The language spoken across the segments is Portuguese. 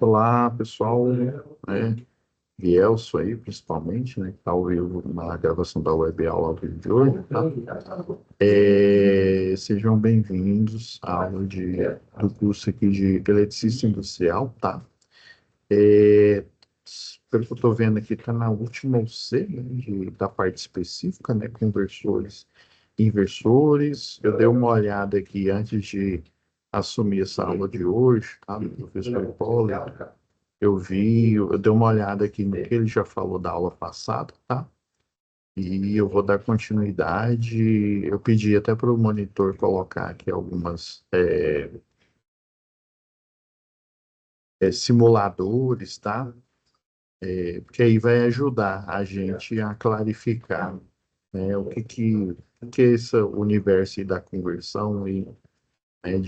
Olá, pessoal. Vielso aí, principalmente, né, que está ao vivo na gravação da web aula ao vivo de hoje, tá? Sejam bem-vindos à aula do curso aqui de Eletricista Industrial, tá? Pelo que eu estou vendo aqui, está na última UC, né, da parte específica, né, conversores e inversores. Eu dei uma olhada aqui antes de assumir essa aula de hoje, tá, do professor Hipólito. Eu dei uma olhada aqui no que ele já falou da aula passada, tá? E eu vou dar continuidade. Eu pedi até para o monitor colocar aqui algumas simuladores, tá? Porque aí vai ajudar a gente a clarificar, né, o que é esse universo aí da conversão e, né,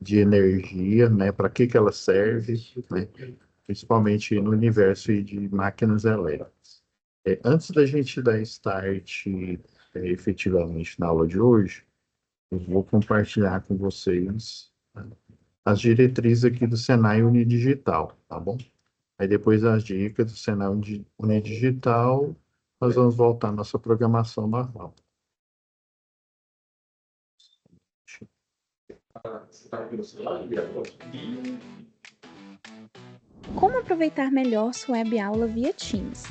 de energia, né? Para que ela serve, né? Principalmente no universo aí de máquinas elétricas. Antes da gente dar start efetivamente na aula de hoje, eu vou compartilhar com vocês, né, as diretrizes aqui do Senai Unidigital, tá bom? Aí depois das dicas do Senai Unidigital, nós vamos voltar à nossa programação normal. Como aproveitar melhor sua web aula via Teams?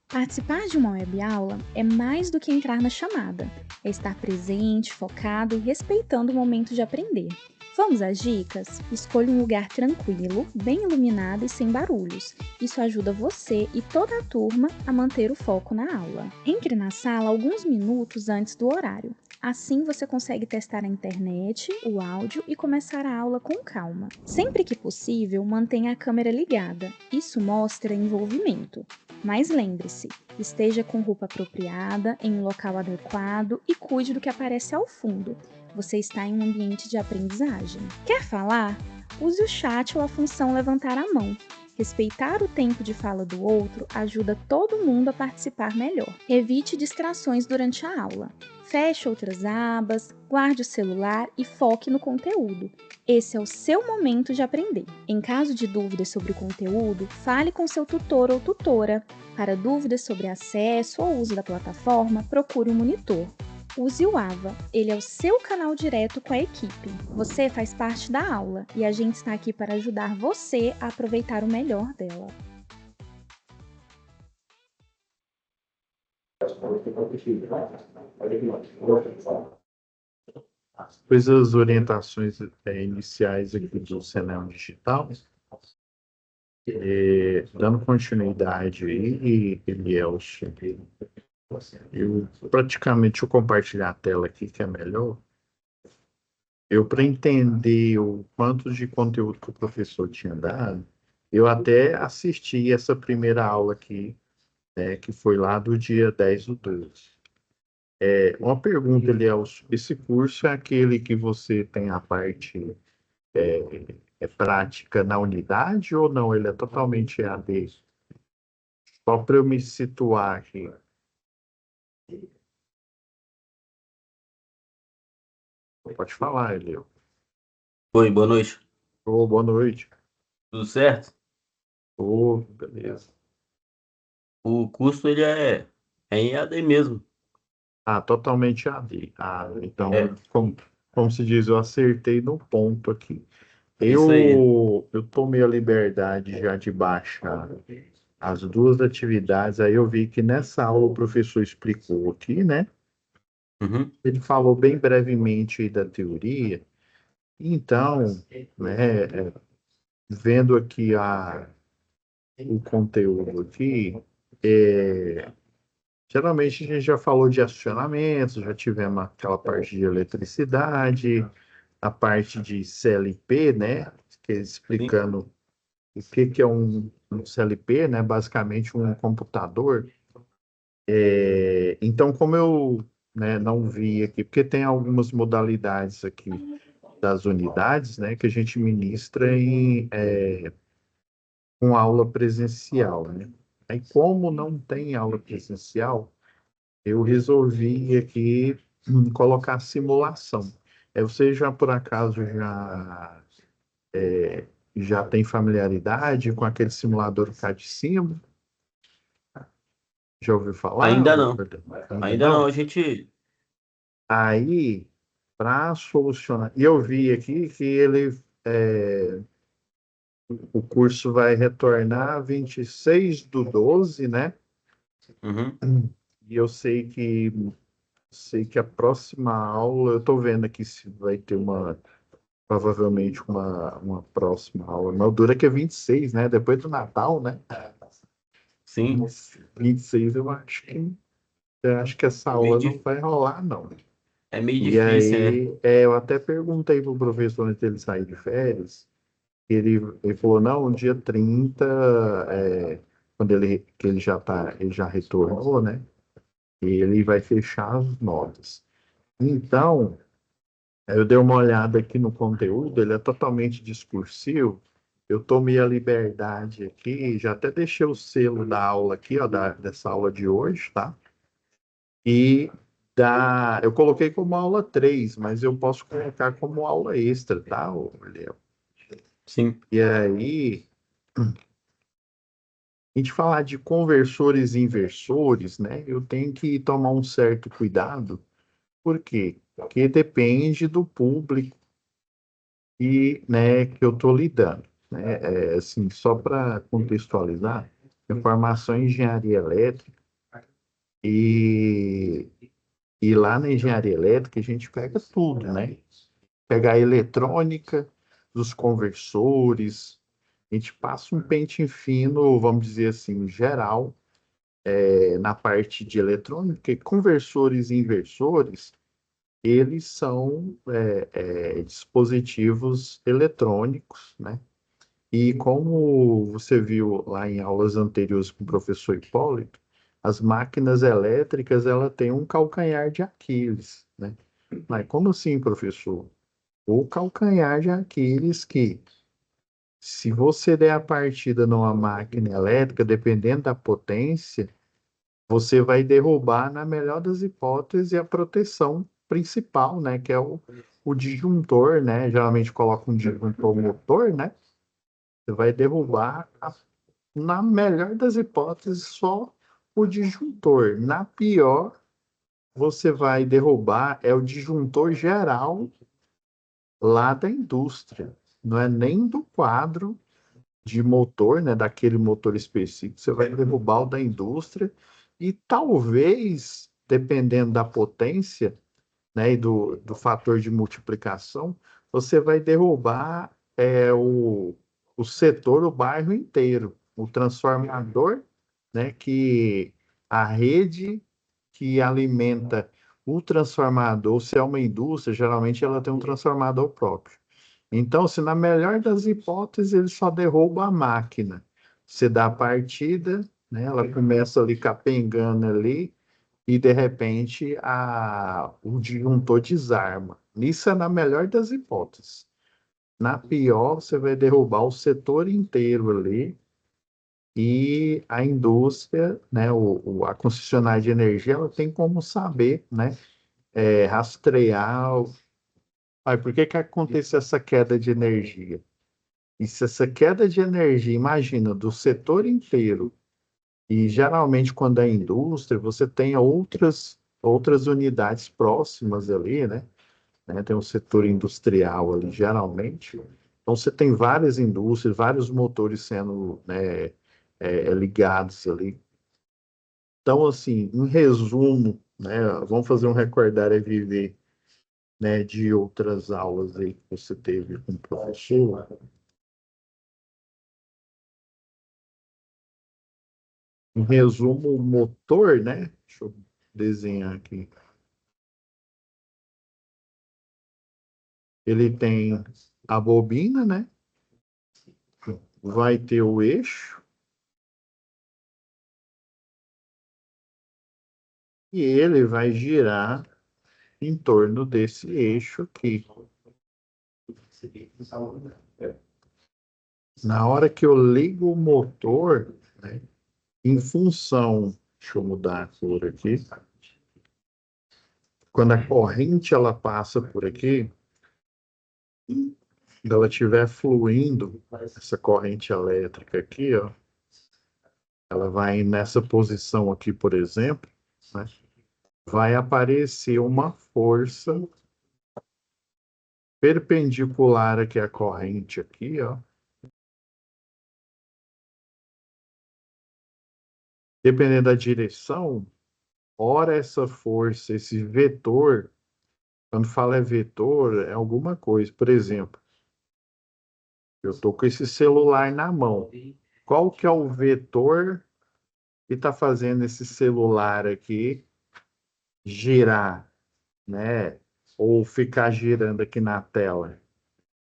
Participar de uma web aula é mais do que entrar na chamada, é estar presente, focado e respeitando o momento de aprender. Vamos às dicas? Escolha um lugar tranquilo, bem iluminado e sem barulhos. Isso ajuda você e toda a turma a manter o foco na aula. Entre na sala alguns minutos antes do horário. Assim você consegue testar a internet, o áudio e começar a aula com calma. Sempre que possível, mantenha a câmera ligada. Isso mostra envolvimento. Mas lembre-se, esteja com roupa apropriada, em um local adequado e cuide do que aparece ao fundo. Você está em um ambiente de aprendizagem. Quer falar? Use o chat ou a função levantar a mão. Respeitar o tempo de fala do outro ajuda todo mundo a participar melhor. Evite distrações durante a aula. Feche outras abas, guarde o celular e foque no conteúdo. Esse é o seu momento de aprender. Em caso de dúvidas sobre o conteúdo, fale com seu tutor ou tutora. Para dúvidas sobre acesso ou uso da plataforma, procure um monitor. Use o AVA, ele é o seu canal direto com a equipe. Você faz parte da aula e a gente está aqui para ajudar você a aproveitar o melhor dela. Depois as orientações iniciais aqui do Senai Digital, dando continuidade aí, Elielson, deixa eu compartilhar a tela aqui, que é melhor. Para entender o quanto de conteúdo que o professor tinha dado, eu até assisti essa primeira aula aqui, né, que foi lá do dia 10/12. Uma pergunta, Elielson, esse curso é aquele que você tem a parte prática na unidade ou não? Ele é totalmente EAD? Só para eu me situar aqui. Pode falar, Eliel. Oi, boa noite. Ô, boa noite. Tudo certo? Ô, beleza. O curso ele é em EAD mesmo. Ah, totalmente AD. Ah, então, É, como se diz, eu acertei no ponto aqui. isso aí. Eu tomei a liberdade já de baixar as duas atividades, aí eu vi que nessa aula o professor explicou aqui, né? Uhum. Ele falou bem brevemente aí da teoria. Então, né, vendo aqui o conteúdo aqui, geralmente a gente já falou de acionamento, já tivemos aquela parte de eletricidade, a parte de CLP, né? Que é Sim. explicando o que é um CLP, né? Basicamente um computador. Então, como eu, né, não vi aqui, porque tem algumas modalidades aqui das unidades, né, que a gente ministra com aula presencial, né? Aí, como não tem aula presencial, eu resolvi aqui colocar simulação. Você já, por acaso, já já tem familiaridade com aquele simulador CAD Sim? Já ouviu falar? Ainda não. Ainda Ainda não. não? A gente. Aí, para solucionar, e eu vi aqui que o curso vai retornar 26/12, né? Uhum. E eu sei que a próxima aula, eu estou vendo aqui se vai ter provavelmente uma próxima aula. Mas dura que é 26, né? Depois do Natal, né? Sim. 26 eu acho que essa É meio, aula não dif- vai rolar, não. é meio E difícil, né? aí, eu até perguntei pro professor antes dele sair de férias, ele falou, não, dia 30 quando ele já retornou, né? Ele vai fechar as notas. Então, eu dei uma olhada aqui no conteúdo, ele é totalmente discursivo. Eu tomei a liberdade aqui, já até deixei o selo da aula aqui, ó, dessa aula de hoje, tá? E eu coloquei como aula 3, mas eu posso colocar como aula extra, tá, Léo? Sim. E aí, a gente falar de conversores e inversores, né? Eu tenho que tomar um certo cuidado. Por quê? Porque depende do público né, que eu estou lidando, né? Assim, só para contextualizar, eu formação em engenharia elétrica e, e lá na engenharia elétrica a gente pega tudo, né? Pega a eletrônica, dos conversores, a gente passa um pente fino, vamos dizer assim, geral, na parte de eletrônica, e conversores e inversores, eles são dispositivos eletrônicos, né? E como você viu lá em aulas anteriores com o professor Hipólito, as máquinas elétricas ela têm um calcanhar de Aquiles, né? Mas como assim, professor? O calcanhar de Aquiles que, se você der a partida numa máquina elétrica, dependendo da potência, você vai derrubar, na melhor das hipóteses, a proteção principal, né? Que é o disjuntor, né? Geralmente coloca um disjuntor motor, né? Você vai derrubar, na melhor das hipóteses, só o disjuntor. Na pior, você vai derrubar o disjuntor geral lá da indústria. Não é nem do quadro de motor, né, daquele motor específico, você vai derrubar o da indústria e talvez, dependendo da potência, né, e do fator de multiplicação, você vai derrubar o setor, o bairro inteiro, o transformador, né, que a rede que alimenta o transformador, se é uma indústria, geralmente ela tem um transformador próprio. Então, se na melhor das hipóteses, ele só derruba a máquina. Você dá a partida, né, ela começa ali capengando ali, e de repente o disjuntor desarma. Isso é na melhor das hipóteses. Na pior, você vai derrubar o setor inteiro ali e a indústria, né, a concessionária de energia, ela tem como saber, né, rastrear. Por que que acontece essa queda de energia? E se essa queda de energia, imagina, do setor inteiro, e geralmente quando é indústria, você tem outras unidades próximas ali, né? Tem um setor industrial ali, geralmente. Então você tem várias indústrias, vários motores sendo, né, ligados ali. Então, assim, em resumo, né, vamos fazer um recordar e viver, né, de outras aulas aí que você teve com o professor. Em resumo, o motor, né? Deixa eu desenhar aqui. Ele tem a bobina, né? Vai ter o eixo e ele vai girar em torno desse eixo aqui. Na hora que eu ligo o motor, né, em função, deixa eu mudar a cor aqui, quando a corrente ela passa por aqui, quando ela estiver fluindo, essa corrente elétrica aqui, ó, ela vai nessa posição aqui, por exemplo, né? Vai aparecer uma força perpendicular aqui à corrente aqui, ó. Dependendo da direção, ora essa força, esse vetor, quando fala é vetor, é alguma coisa. Por exemplo, eu estou com esse celular na mão. Qual que é o vetor que está fazendo esse celular aqui girar, né? Ou ficar girando aqui na tela?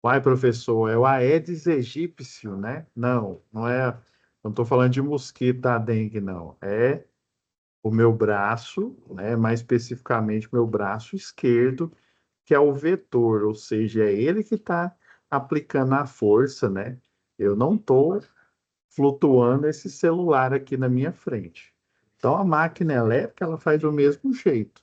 Uai, professor, é o Aedes aegypti, né? Não, não é. Não estou falando de mosquito da dengue, não. É o meu braço, né? Mais especificamente, meu braço esquerdo, que é o vetor, ou seja, é ele que está aplicando a força, né? Eu não estou flutuando esse celular aqui na minha frente. Então, a máquina elétrica, ela faz do mesmo jeito.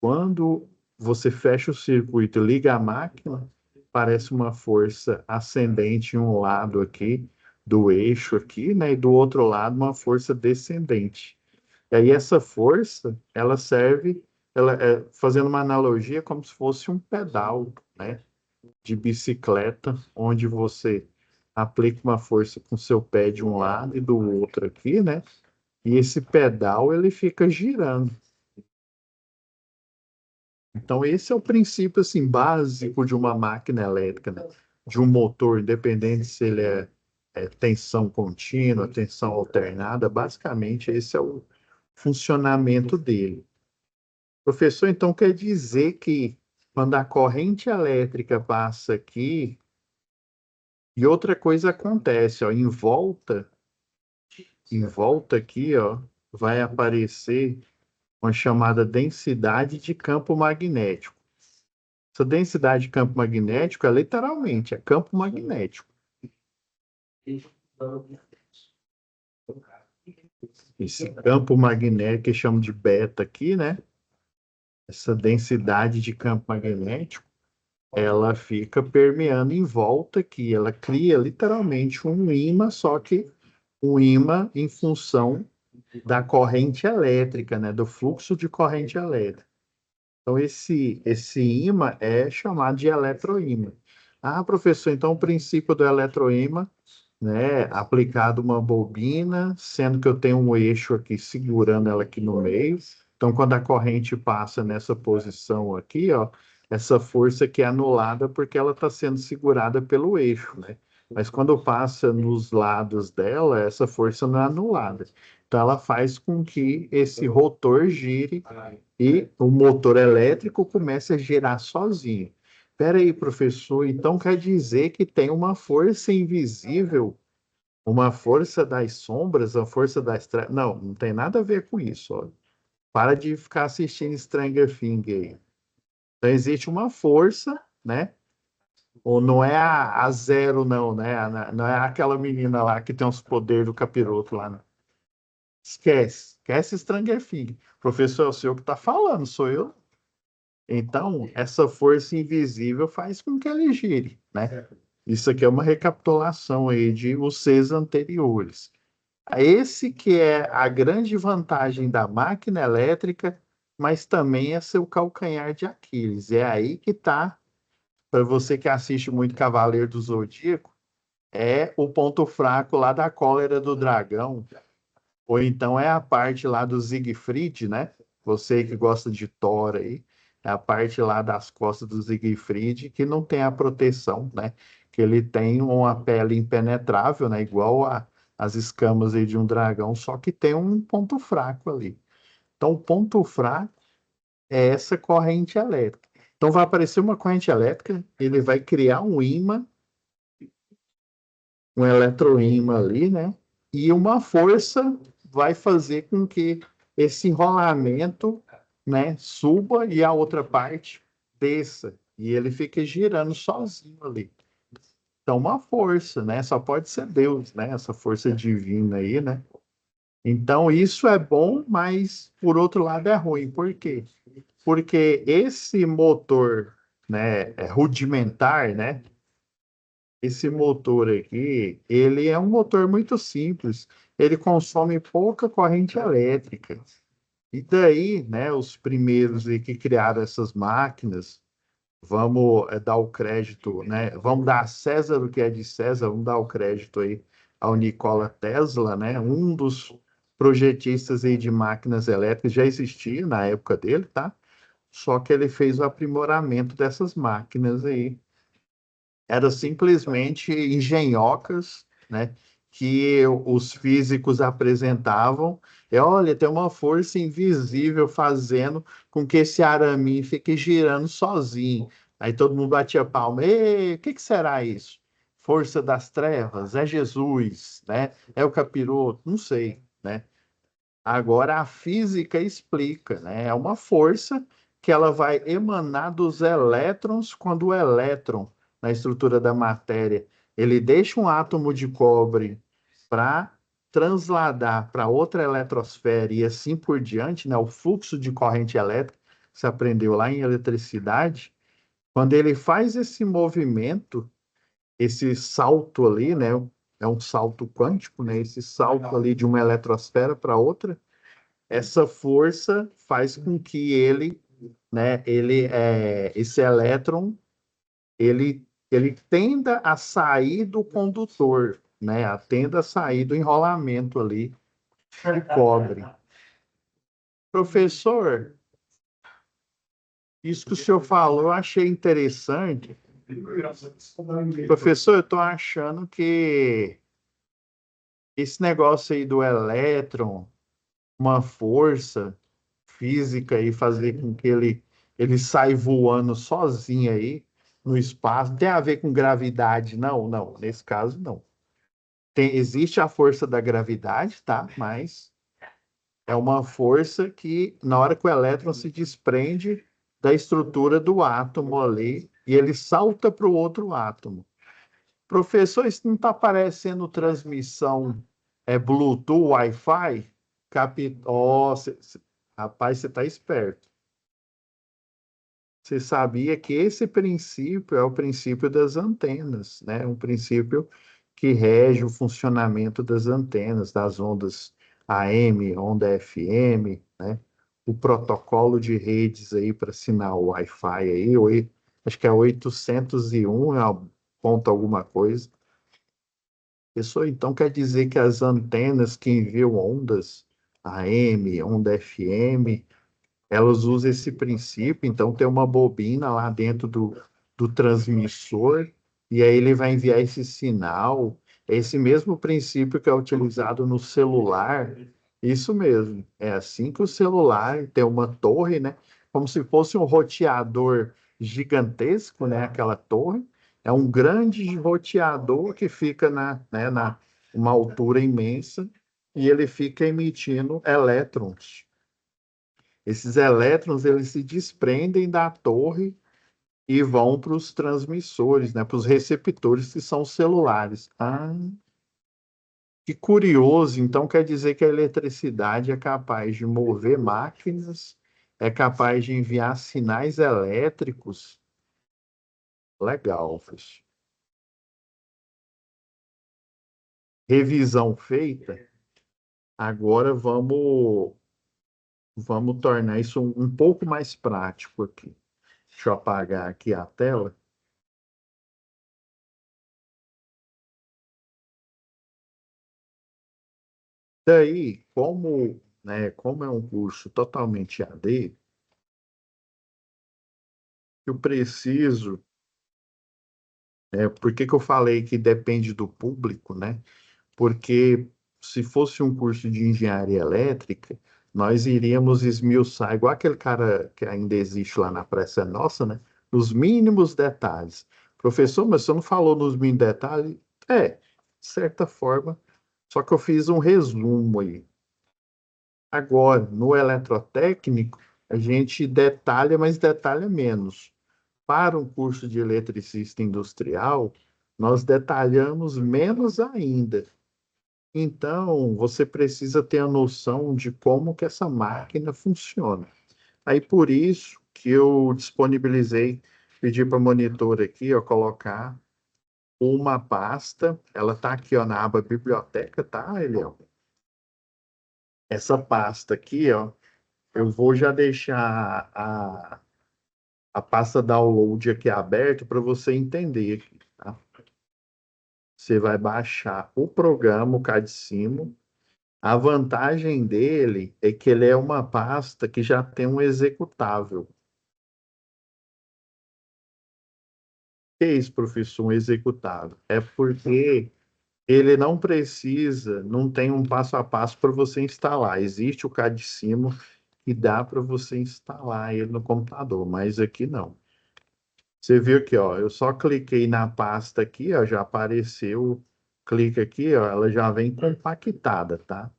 Quando você fecha o circuito e liga a máquina, parece uma força ascendente em um lado aqui, do eixo aqui, né? E do outro lado, uma força descendente. E aí, essa força, ela serve, fazendo uma analogia, como se fosse um pedal, né? De bicicleta, onde você aplica uma força com seu pé de um lado e do outro aqui, né? E esse pedal ele fica girando. Então esse é o princípio assim básico de uma máquina elétrica, né? De um motor, independente se ele é tensão contínua, tensão alternada, basicamente esse é o funcionamento dele. Professor, então quer dizer que quando a corrente elétrica passa aqui, e outra coisa acontece, ó, em volta aqui, ó, vai aparecer uma chamada densidade de campo magnético. Essa densidade de campo magnético é literalmente, é campo magnético. Esse campo magnético que chama de beta aqui, né? Essa densidade de campo magnético, ela fica permeando em volta aqui. Ela cria literalmente um ímã, só que um ímã em função da corrente elétrica, né? Do fluxo de corrente elétrica. Então, esse ímã é chamado de eletroímã. Ah, professor, então o princípio do eletroímã, né, aplicado uma bobina, sendo que eu tenho um eixo aqui segurando ela aqui no meio. Então, quando a corrente passa nessa posição aqui, ó, essa força aqui é anulada porque ela está sendo segurada pelo eixo, né? Mas quando passa nos lados dela, essa força não é anulada. Então, ela faz com que esse rotor gire e o motor elétrico começa a girar sozinho. Espera aí, professor, então quer dizer que tem uma força invisível, uma força das sombras, a força das trevas? Não, não tem nada a ver com isso. Ó. Para de ficar assistindo Stranger Things aí. Então existe uma força, né? Ou não é a Zero, não, né? Não é aquela menina lá que tem os poderes do capiroto lá. Não. Esquece Stranger Things. Professor, é o senhor que está falando, sou eu. Então, essa força invisível faz com que ele gire, né? Isso aqui é uma recapitulação aí de os seis anteriores. Esse que é a grande vantagem da máquina elétrica, mas também é seu calcanhar de Aquiles. É aí que está, para você que assiste muito Cavaleiro do Zodíaco, é o ponto fraco lá da cólera do dragão, ou então é a parte lá do Siegfried, né? Você que gosta de Thor aí, é a parte lá das costas do Siegfried que não tem a proteção, né? Que ele tem uma pele impenetrável, né? Igual as escamas aí de um dragão, só que tem um ponto fraco ali. Então, o ponto fraco é essa corrente elétrica. Então, vai aparecer uma corrente elétrica, ele vai criar um ímã, um eletroímã ali, né? E uma força vai fazer com que esse enrolamento, né, suba e a outra parte desça. E ele fica girando sozinho ali. Então, uma força, né? Só pode ser Deus, né? Essa força divina aí, né? Então, isso é bom, mas por outro lado é ruim. Por quê? Porque esse motor, né, é rudimentar, né? esse motor aqui, ele é um motor muito simples. Ele consome pouca corrente elétrica. E daí, né, os primeiros aí que criaram essas máquinas, vamos dar o crédito, né? Vamos dar a César o que é de César, vamos dar o crédito aí ao Nikola Tesla, né? Um dos projetistas aí de máquinas elétricas já existia na época dele, tá? Só que ele fez o aprimoramento dessas máquinas aí. Era simplesmente engenhocas, né? Que os físicos apresentavam. Olha, tem uma força invisível fazendo com que esse araminho fique girando sozinho. Aí todo mundo batia palma. Ei, o que que será isso? Força das trevas? É Jesus, né? É o capiroto? Não sei, né? Agora a física explica, né? É uma força que ela vai emanar dos elétrons quando o elétron, na estrutura da matéria, ele deixa um átomo de cobre para transladar para outra eletrosfera e assim por diante, né? O fluxo de corrente elétrica, que você aprendeu lá em eletricidade, quando ele faz esse movimento, esse salto ali, né? É um salto quântico, né? Esse salto ali de uma eletrosfera para outra, essa força faz com que ele, né, esse elétron, ele tenda a sair do condutor, né, tenda a sair do enrolamento ali de cobre. Professor, isso que o senhor falou, eu achei interessante. Professor, eu estou achando que esse negócio aí do elétron, uma força física e fazer com que ele saia voando sozinho aí no espaço. Tem a ver com gravidade? Não, não. Nesse caso, não. Existe a força da gravidade, tá? Mas é uma força que, na hora que o elétron se desprende da estrutura do átomo ali, e ele salta para o outro átomo. Professor, isso não está parecendo transmissão Bluetooth, Wi-Fi? Ó, rapaz, você está esperto. Você sabia que esse princípio é o princípio das antenas, né? Um princípio que rege o funcionamento das antenas, das ondas AM, onda FM, né? O protocolo de redes aí para sinal Wi-Fi aí, acho que é 801, ponto alguma coisa. Isso então quer dizer que as antenas que enviam ondas AM, onda FM, elas usam esse princípio, então tem uma bobina lá dentro do transmissor, e aí ele vai enviar esse sinal. É esse mesmo princípio que é utilizado no celular. Isso mesmo. É assim que o celular tem uma torre, né? Como se fosse um roteador gigantesco, né? Aquela torre. É um grande roteador que fica na uma altura imensa e ele fica emitindo elétrons. Esses elétrons eles se desprendem da torre e vão para os transmissores, né, para os receptores que são os celulares. Ah, que curioso! Então quer dizer que a eletricidade é capaz de mover máquinas, é capaz de enviar sinais elétricos. Legal, Fech. Revisão feita. Agora vamos tornar isso um pouco mais prático aqui. Deixa eu apagar aqui a tela. Daí, como é um curso totalmente AD, eu preciso, por que que eu falei que depende do público, né? Porque se fosse um curso de engenharia elétrica, nós iríamos esmiuçar, igual aquele cara que ainda existe lá na Praça Nossa, né? Nos mínimos detalhes. Professor, mas você não falou nos mínimos detalhes? De certa forma, só que eu fiz um resumo aí. Agora, no eletrotécnico, a gente detalha, mas detalha menos. Para um curso de eletricista industrial, nós detalhamos menos ainda. Então, você precisa ter a noção de como que essa máquina funciona. Aí, por isso que eu disponibilizei, pedi para a monitora aqui, ó, colocar uma pasta, ela tá aqui, ó, na aba biblioteca, tá, Eliel? Essa pasta aqui, ó, eu vou já deixar a pasta download aqui aberta para você entender aqui, tá? Você vai baixar o programa, o Cadicimo. A vantagem dele é que ele é uma pasta que já tem um executável. Que é isso, professor, um executável? É porque ele não precisa, não tem um passo a passo para você instalar. Existe o Cadicimo que dá para você instalar ele no computador, mas aqui não. Você viu aqui, ó, eu só cliquei na pasta aqui, ó, já apareceu, clica aqui, ó, ela já vem compactada, tá?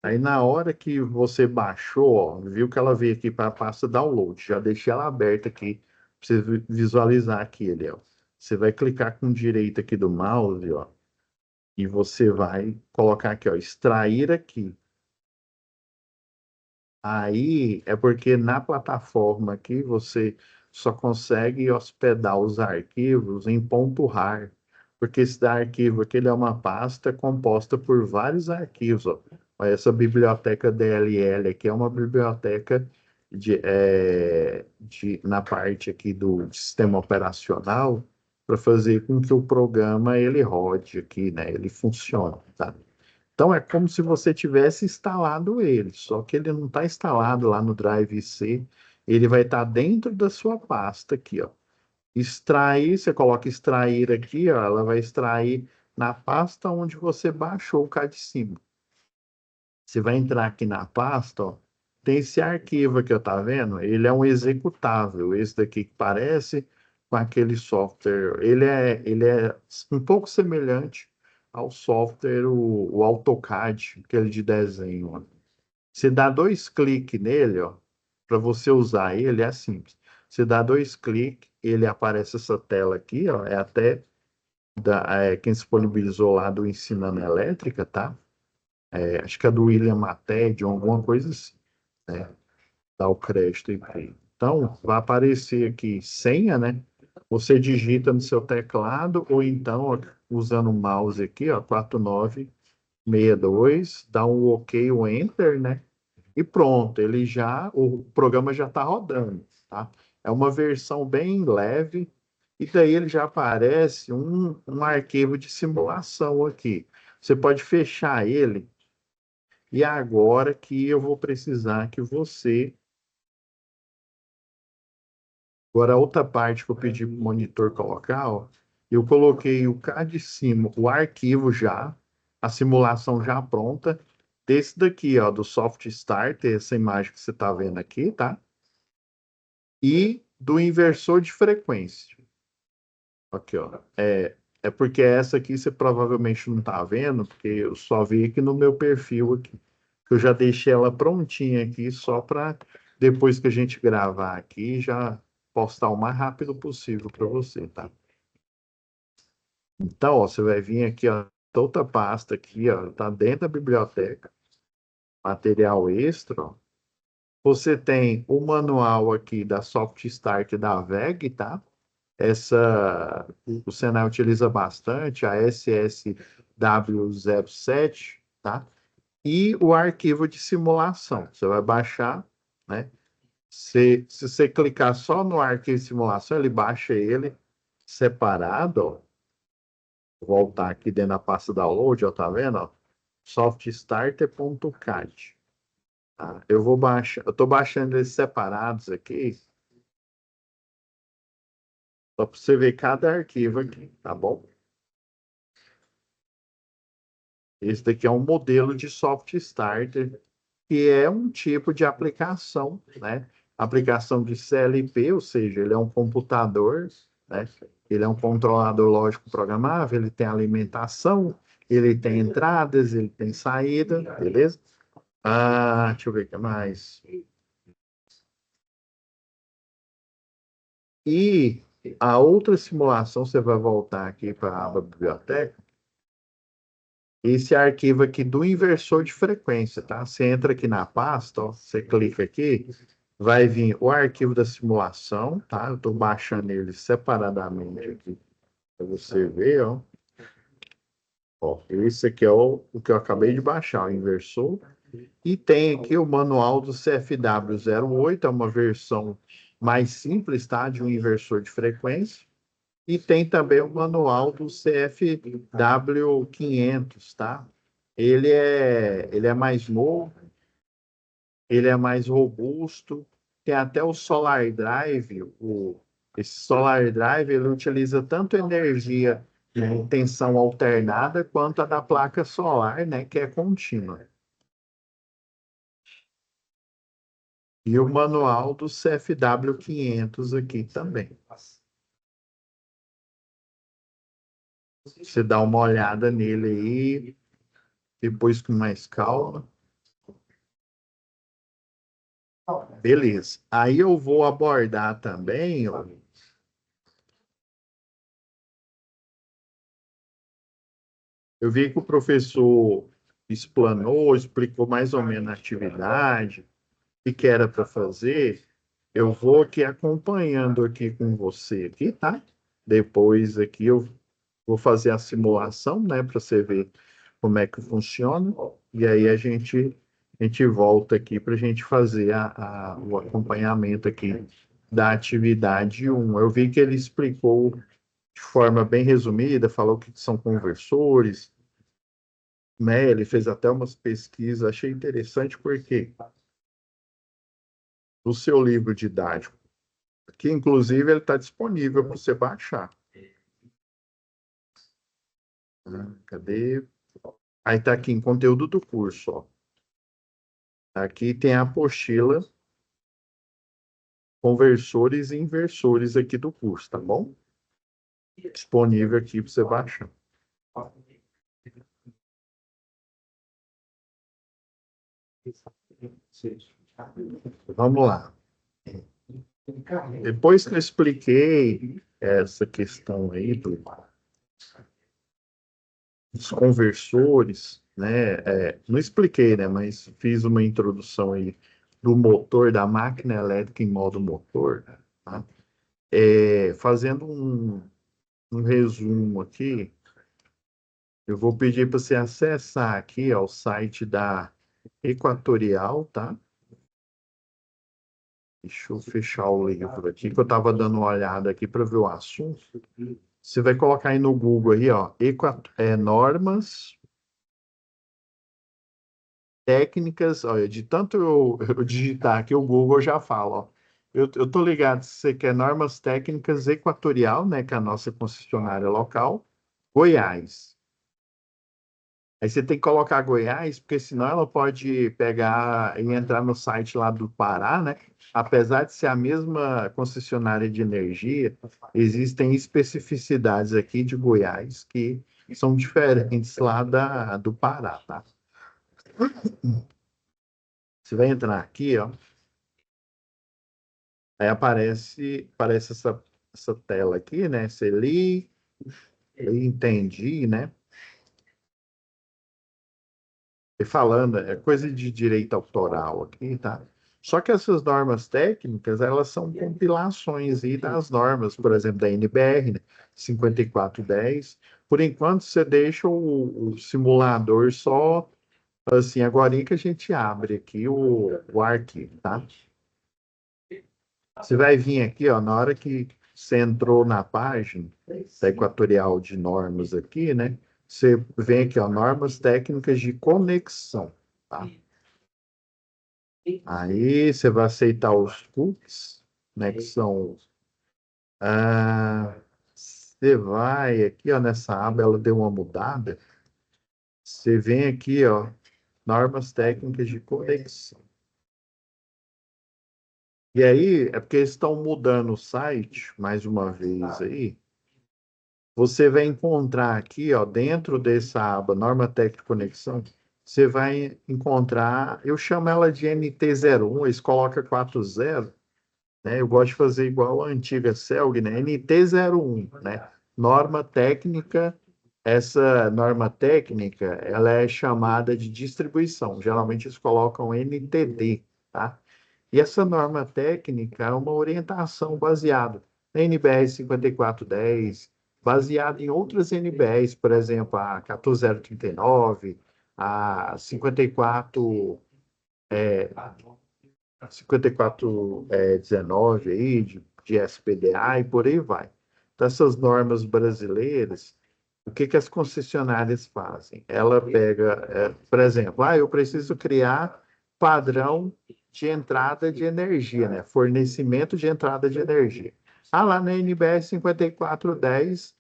Aí na hora que você baixou, ó, viu que ela veio aqui para a pasta download, já deixei ela aberta aqui para você visualizar aqui ele, ó. Você vai clicar com direita aqui do mouse, ó, e você vai colocar aqui, ó, extrair aqui. Aí é porque na plataforma aqui você só consegue hospedar os arquivos em ponto .rar, porque esse arquivo aqui ele é uma pasta composta por vários arquivos. Ó. Essa biblioteca DLL aqui é uma biblioteca na parte aqui do sistema operacional para fazer com que o programa ele rode aqui, né? Ele funcione, tá? Então é como se você tivesse instalado ele, só que ele não está instalado lá no Drive C, ele vai estar dentro da sua pasta aqui, ó. Extrair, você coloca extrair aqui, ó, ela vai extrair na pasta onde você baixou o Cadicimo. Você vai entrar aqui na pasta, ó, tem esse arquivo aqui, ó, tá vendo? Ele é um executável, esse daqui que parece com aquele software. Ele é um pouco semelhante ao software, o AutoCAD, aquele de desenho, ó. Você dá dois cliques nele, ó, para você usar ele, é simples. Você dá dois cliques, ele aparece essa tela aqui, ó, é até quem disponibilizou lá do Ensinando Elétrica, tá? Acho que é do William Mated, ou alguma coisa assim, né? Dá o crédito aí. Então, vai aparecer aqui senha, né? Você digita no seu teclado, ou então, ó, usando o mouse aqui, ó, 4962, dá um OK, o Enter, né? E pronto, o programa já está rodando, tá? É uma versão bem leve, e daí ele já aparece um arquivo de simulação aqui. Você pode fechar ele e agora que eu vou precisar que você. Agora, a outra parte que eu pedi para o monitor colocar, ó, eu coloquei o CAD de cima, o arquivo já, a simulação já pronta, desse daqui, ó, do Soft Start, essa imagem que você está vendo aqui, tá? E do inversor de frequência. Aqui, ó. É porque essa aqui você provavelmente não está vendo, porque eu só vi aqui no meu perfil aqui. Eu já deixei ela prontinha aqui só para depois que a gente gravar aqui já postar o mais rápido possível para você, tá? Então, ó, você vai vir aqui, ó, outra pasta aqui, ó, tá dentro da biblioteca, material extra, ó. Você tem o manual aqui da Soft Start da VEG, tá? O Senai utiliza bastante a SSW07, tá? E o arquivo de simulação. Você vai baixar, né? Se você clicar só no arquivo de simulação, ele baixa ele separado, ó. Vou voltar aqui dentro da pasta download, ó, tá vendo? Ó? Softstarter.cad. Tá? Eu vou baixar, eu tô baixando eles separados aqui, só para você ver cada arquivo aqui, tá bom? Esse daqui é um modelo de soft starter, que é um tipo de aplicação, né? Aplicação de CLP, ou seja, ele é um computador, né? Ele é um controlador lógico programável, ele tem alimentação, ele tem entradas, ele tem saída, beleza? Deixa eu ver o que mais. E a outra simulação, você vai voltar aqui para a aba biblioteca, esse arquivo aqui do inversor de frequência, tá? Você entra aqui na pasta, ó, você clica aqui, vai vir o arquivo da simulação, tá? Eu estou baixando ele separadamente aqui para você ver, ó. Ó, esse aqui é o que eu acabei de baixar, o inversor. E tem aqui o manual do CFW08, é uma versão mais simples, tá? De um inversor de frequência. E tem também o manual do CFW500, tá? Ele é mais novo, ele é mais robusto, tem até o Solar Drive. Esse Solar Drive ele utiliza tanto energia em tensão alternada quanto a da placa solar, né, que é contínua. E o manual do CFW500 aqui também. Você dá uma olhada nele aí, depois com mais calma. Beleza. Aí eu vou abordar também, ó, eu vi que o professor explanou, explicou mais ou menos a atividade, o que era para fazer. Eu vou aqui acompanhando aqui com você aqui, tá? Depois aqui eu vou fazer a simulação, né, para você ver como é que funciona. E aí a gente volta aqui para a gente fazer o acompanhamento aqui da atividade 1. Eu vi que ele explicou de forma bem resumida, falou que são conversores, né? Ele fez até umas pesquisas, achei interessante porque o seu livro didático, que inclusive ele está disponível para você baixar. Cadê? Aí está aqui em conteúdo do curso, ó. Aqui tem a apostila conversores e inversores aqui do curso, tá bom? Disponível aqui para você baixar. Vamos lá. Depois que eu expliquei essa questão aí dos conversores, né? Não expliquei, né? Mas fiz uma introdução aí do motor da máquina elétrica em modo motor, tá? Fazendo um resumo aqui, eu vou pedir para você acessar aqui ó, o site da Equatorial, tá? Deixa eu fechar o livro aqui, que eu estava dando uma olhada aqui para ver o assunto. Você vai colocar aí no Google aí, ó, normas técnicas, olha, de tanto eu digitar aqui, o Google já fala, ó. Eu tô ligado se você quer normas técnicas Equatorial, né, que é a nossa concessionária local, Goiás. Aí você tem que colocar Goiás, porque senão ela pode pegar e entrar no site lá do Pará, né? Apesar de ser a mesma concessionária de energia, existem especificidades aqui de Goiás que são diferentes lá do Pará, tá? Você vai entrar aqui, ó, aí aparece essa tela aqui, né? Você li, entendi, né? E falando, é coisa de direito autoral aqui, tá? Só que essas normas técnicas, elas são compilações aí das normas, por exemplo, da NBR, né? 5410. Por enquanto, você deixa o simulador só, assim, agora que a gente abre aqui o arquivo, tá? Você vai vir aqui, ó, na hora que você entrou na página da Equatorial de Normas aqui, né? Você vem aqui, ó, normas técnicas de conexão, tá? Aí você vai aceitar os cookies, né? Que são. Você vai aqui, ó, nessa aba, ela deu uma mudada. Você vem aqui, ó, normas técnicas de conexão. E aí, é porque eles estão mudando o site, mais uma vez aí. Você vai encontrar aqui, ó, dentro dessa aba Norma Técnica de Conexão, você vai encontrar, eu chamo ela de NT01, eles colocam 40, né? Eu gosto de fazer igual a antiga CELG, né? NT01, né? Norma técnica, essa norma técnica, ela é chamada de distribuição. Geralmente eles colocam NTD, tá? E essa norma técnica é uma orientação baseada na NBR 5410, baseado em outras NBRs, por exemplo, a 14039, a 5419 aí, de SPDA e por aí vai. Então, essas normas brasileiras, o que que as concessionárias fazem? Ela pega, por exemplo, eu preciso criar padrão de entrada de energia, né? Fornecimento de entrada de energia. Lá na NBR 5410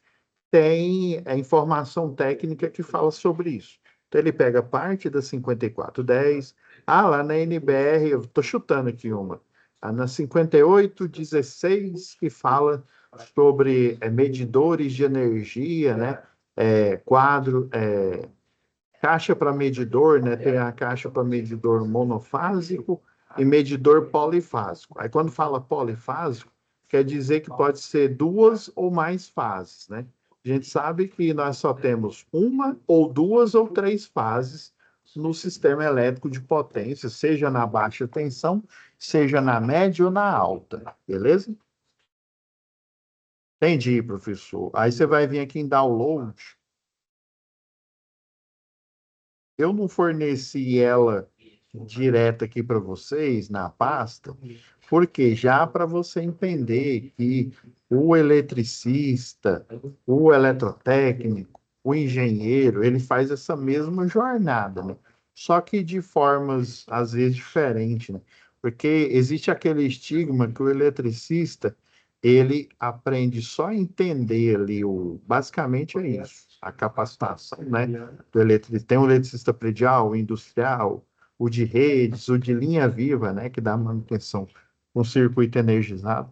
tem a informação técnica que fala sobre isso. Então, ele pega parte da 5410. Lá na NBR, eu estou chutando aqui uma. Na 5816, que fala sobre medidores de energia, né? Quadro, caixa para medidor, né? Tem a caixa para medidor monofásico e medidor polifásico. Aí, quando fala polifásico, quer dizer que pode ser duas ou mais fases, né? A gente sabe que nós só temos uma ou duas ou três fases no sistema elétrico de potência, seja na baixa tensão, seja na média ou na alta, beleza? Entendi, professor. Aí você vai vir aqui em download. Eu não forneci ela direto aqui para vocês na pasta, porque já para você entender que o eletricista, o eletrotécnico, o engenheiro, ele faz essa mesma jornada, né? Só que de formas às vezes diferentes, né? Porque existe aquele estigma que o eletricista ele aprende só a entender ali basicamente é isso, a capacitação, né? Tem o eletricista predial, o industrial, o de redes, o de linha viva, né, que dá manutenção com circuito energizado,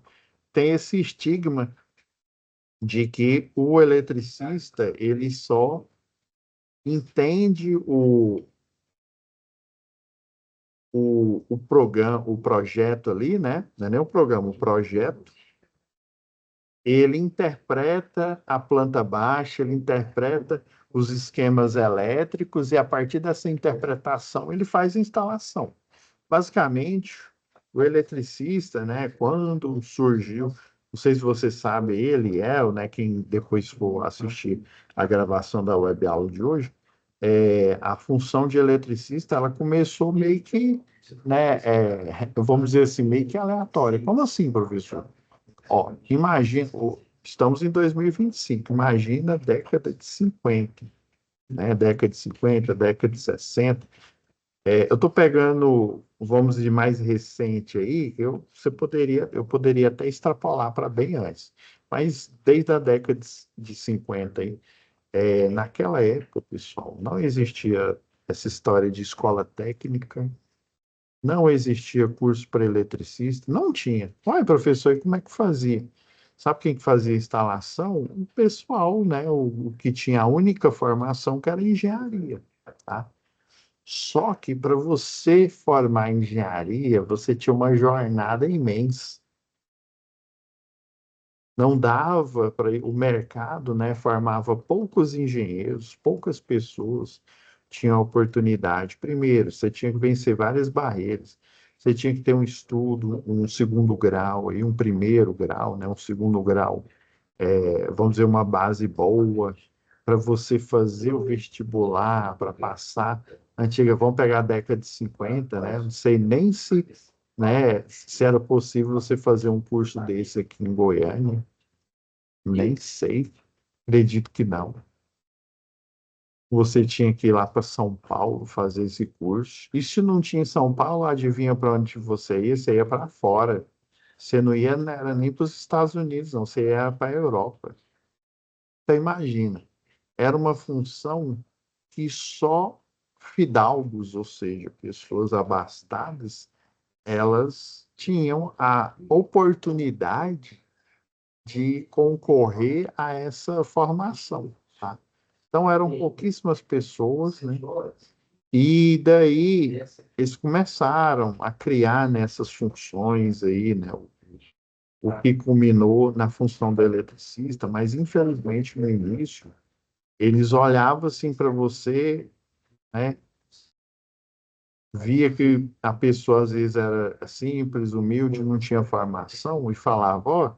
tem esse estigma de que o eletricista ele só entende o programa, o projeto ali, né? Não é nem o programa, o projeto. Ele interpreta a planta baixa, ele interpreta os esquemas elétricos e a partir dessa interpretação ele faz a instalação. Basicamente, o eletricista, né, quando surgiu, não sei se você sabe, ele é, né, quem depois for assistir a gravação da web aula de hoje, a função de eletricista, ela começou meio que, né, vamos dizer assim, meio que aleatória. Como assim, professor? Imagina, estamos em 2025, imagina a década de 50, né, década de 50, década de 60. Eu estou pegando, vamos dizer, mais recente aí, eu poderia até extrapolar para bem antes, mas desde a década de 50 aí, naquela época, pessoal, não existia essa história de escola técnica, não existia curso para eletricista, não tinha. Ué, professor, e como é que fazia? Sabe quem que fazia instalação? O pessoal, né? O que tinha a única formação que era engenharia, tá? Só que para você formar engenharia, você tinha uma jornada imensa. Não dava para o mercado, né? Formava poucos engenheiros, poucas pessoas tinham oportunidade. Primeiro, você tinha que vencer várias barreiras. Você tinha que ter um estudo, um segundo grau e um primeiro grau, né? Um segundo grau, vamos dizer, uma base boa para você fazer o vestibular, para passar. Antiga, vamos pegar a década de 50, né? Não sei nem se, né, se era possível você fazer um curso desse aqui em Goiânia. Nem sei. Acredito que não. Você tinha que ir lá para São Paulo fazer esse curso. E se não tinha em São Paulo, adivinha para onde você ia? Você ia para fora. Você não ia, não era nem para os Estados Unidos, não. Você ia para a Europa. Então, imagina. Era uma função que só fidalgos, ou seja, pessoas abastadas, elas tinham a oportunidade de concorrer a essa formação, tá? Então eram pouquíssimas pessoas, né? E daí eles começaram a criar nessas funções aí, né? O que culminou na função do eletricista, mas infelizmente no início eles olhavam assim para você, né? Via que a pessoa às vezes era simples, humilde, não tinha formação e falava, ó,